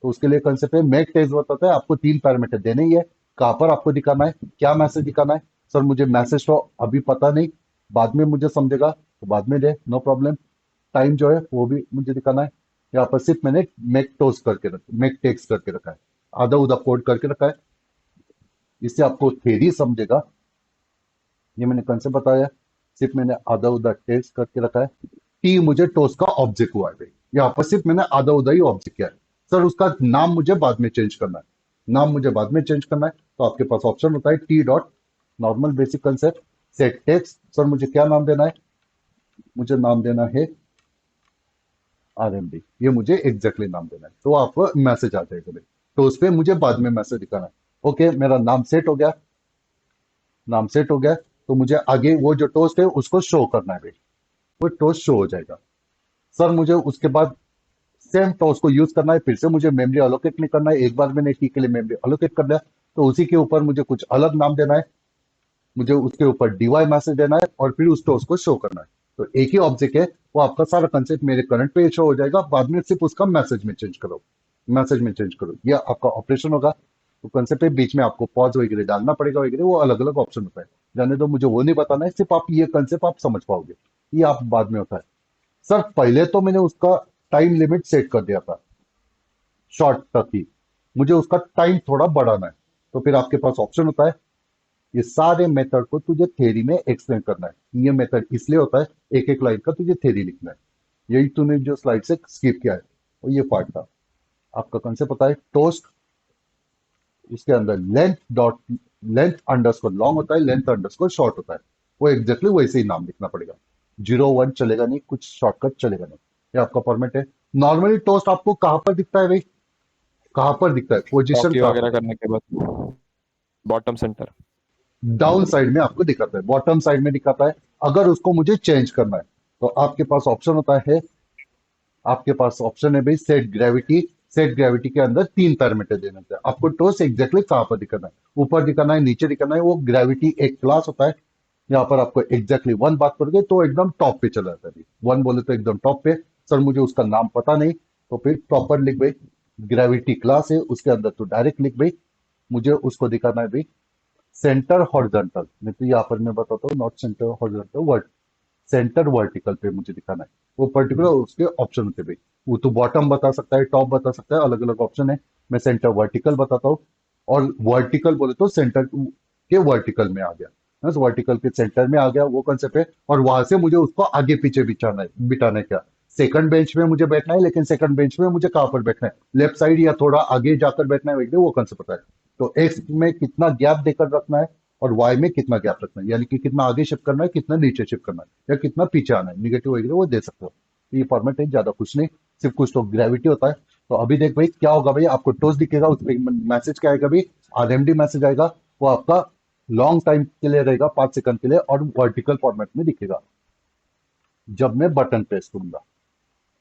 तो उसके लिए कंसेप्ट है मेक टेक्स्ट बताता है आपको 3 पैरामीटर देने ही है, कहाँ पर आपको दिखाना है, क्या मैसेज दिखाना है। सर मुझे मैसेज तो अभी पता नहीं, बाद में मुझे समझेगा तो बाद में दे, नो प्रॉब्लम। टाइम जो है वो भी मुझे दिखाना है। यहाँ पर सिर्फ मैंने मेक टेक्स्ट करके रखा है, आधा उधा कोड करके रखा है। इससे आपको थेरी समझेगा, ये मैंने कंसेप्ट बताया। सिर्फ मैंने आधा उधा टेक्स्ट करके रखा है। टी मुझे टोस का ऑब्जेक्ट हुआ है भाई, यहाँ पर सिर्फ मैंने आधा उधा ही ऑब्जेक्ट किया है। सर उसका नाम मुझे बाद में चेंज करना है, नाम मुझे बाद में चेंज करना है। तो आपके पास ऑप्शन होता है T dot normal basic concept set text. Sir मुझे क्या नाम देना है, मुझे नाम देना है RMD, ये मुझे एग्जैक्टली नाम देना है। तो आपको मैसेज आ जाएगा भाई, तो उस पर मुझे बाद में मैसेज दिखाना है। ओके मेरा नाम सेट हो गया, नाम सेट हो गया। तो मुझे आगे वो जो टोस्ट है उसको शो करना है भाई, वो टोस्ट शो हो जाएगा। सर मुझे उसके बाद सेम टॉस को यूज करना है, फिर से मुझे मेमोरी अलोकेट नहीं करना है। एक बार मैंने टी के लिए मेमोरी अलोकेट कर लिया, तो उसी के ऊपर मुझे कुछ अलग नाम देना है, मुझे उसके ऊपर डीवाई मैसेज देना है और फिर उस टॉस को शो करना है। तो एक ही ऑब्जेक्ट है, वो आपका सारा कंसेप्ट मेरे करंट पे शो हो जाएगा, बाद में सिर्फ उसका मैसेज में चेंज करो, मैसेज में चेंज करो, ये आपका ऑपरेशन होगा। तो कंसेप्ट पे बीच में आपको पॉज वगैरह डालना पड़ेगा वगैरह, वो अलग अलग ऑप्शन होता है। जाने दो, मुझे वो नहीं बताना है, सिर्फ आप ये कंसेप्ट आप समझ पाओगे, ये आप बाद में होता है। सर पहले तो मैंने उसका टाइम लिमिट सेट कर दिया था शॉर्ट तक ही, मुझे उसका टाइम थोड़ा बढ़ाना है। तो फिर आपके पास ऑप्शन होता है, ये सारे मेथड को तुझे थ्योरी में एक्सप्लेन करना है। ये मेथड इसलिए होता है, एक एक लाइन का तुझे थ्योरी लिखना है। यही तूने जो स्लाइड से स्किप किया है, और ये पार्ट था आपका। कंसेप्ट पता है टोस्ट, उसके अंदर लेंथ अंडरस्कोर लॉन्ग होता है, लेंथ अंडरस्कोर शॉर्ट होता है। वो एग्जैक्टली वैसे ही नाम लिखना पड़ेगा, 0 1 चलेगा नहीं, कुछ शॉर्टकट चलेगा नहीं। ये आपका फॉर्मेट है। नॉर्मली टोस्ट आपको कहां पर दिखता है भाई, कहां पर दिखता है, पोजीशन कॉपी कहां वगैरह पर है। करने के बाद बॉटम सेंटर। डाउन साइड में आपको दिखाता है, बॉटम साइड में दिखाता है। अगर उसको मुझे चेंज करना है तो आपके पास ऑप्शन होता है, आपके पास ऑप्शन है भाई सेट ग्रेविटी। सेट ग्रेविटी के अंदर 3 पैरामीटर देने होते हैं आपको। टोस एग्जैक्टली कहां पर दिखाना है, ऊपर दिखाना है, नीचे दिखाना है। वो ग्रेविटी एक क्लास होता है, यहाँ पर आपको एग्जैक्टली 1 बात करोगे तो एकदम टॉप पे चला जाता है। 1 बोले तो एकदम टॉप पे। सर मुझे उसका नाम पता नहीं, तो फिर प्रॉपर लिख भाई, ग्रेविटी क्लास है उसके अंदर तो डायरेक्ट लिख भाई। मुझे उसको दिखाना है भाई सेंटर हॉरिजॉन्टल, नहीं तो यहाँ पर मैं बताता हूँ not centre horizontal, vert centre vertical पे मुझे दिखाना है। वो पर्टिकुलर उसके ऑप्शन होते हैं भाई, वो तो बॉटम बता सकता है, टॉप बता सकता है, अलग अलग ऑप्शन है। मैं सेंटर वर्टिकल बताता हूँ, और वर्टिकल बोले तो सेंटर के वर्टिकल में आ गया, वर्टिकल के सेंटर में आ गया वो कंसेप्ट है। और वहां से मुझे उसको आगे पीछे बिठाना है क्या, सेकंड बेंच में मुझे बैठना है, लेकिन सेकंड बेंच में मुझे कहाँ पर बैठना है, लेफ्ट साइड या थोड़ा आगे जाकर बैठना है वगैरह, वो कंसेप्ट पता है। तो एक्स में कितना गैप देकर रखना है, और वाई में कितना गैप रखना है, यानी कि कितना आगे शिफ्ट करना है, कितना नीचे शिफ्ट करना है, या कितना पीछे आना है, निगेटिव वगैरह वो दे सकते हो। तो ये फॉर्मेट है, ज्यादा कुछ नहीं, सिर्फ कुछ तो ग्रेविटी होता है। तो अभी देख भाई क्या होगा भाई, आपको टोस दिखेगा, उस पर मैसेज क्या आएगा भाई, RMD मैसेज आएगा। वो आपका लॉन्ग टाइम के लिए रहेगा, 5 सेकंड के लिए, और वर्टिकल फॉर्मेट में दिखेगा। जब मैं बटन प्रेस करूंगा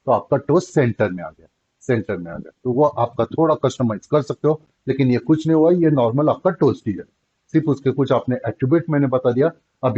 तो आपका टोस्ट सेंटर में आ गया, सेंटर में आ गया। तो वो आपका थोड़ा कस्टमाइज कर सकते हो, लेकिन ये कुछ नहीं हुआ, ये नॉर्मल आपका टोस्ट ही है। सिर्फ उसके कुछ आपने एट्रीब्यूट मैंने बता दिया। अब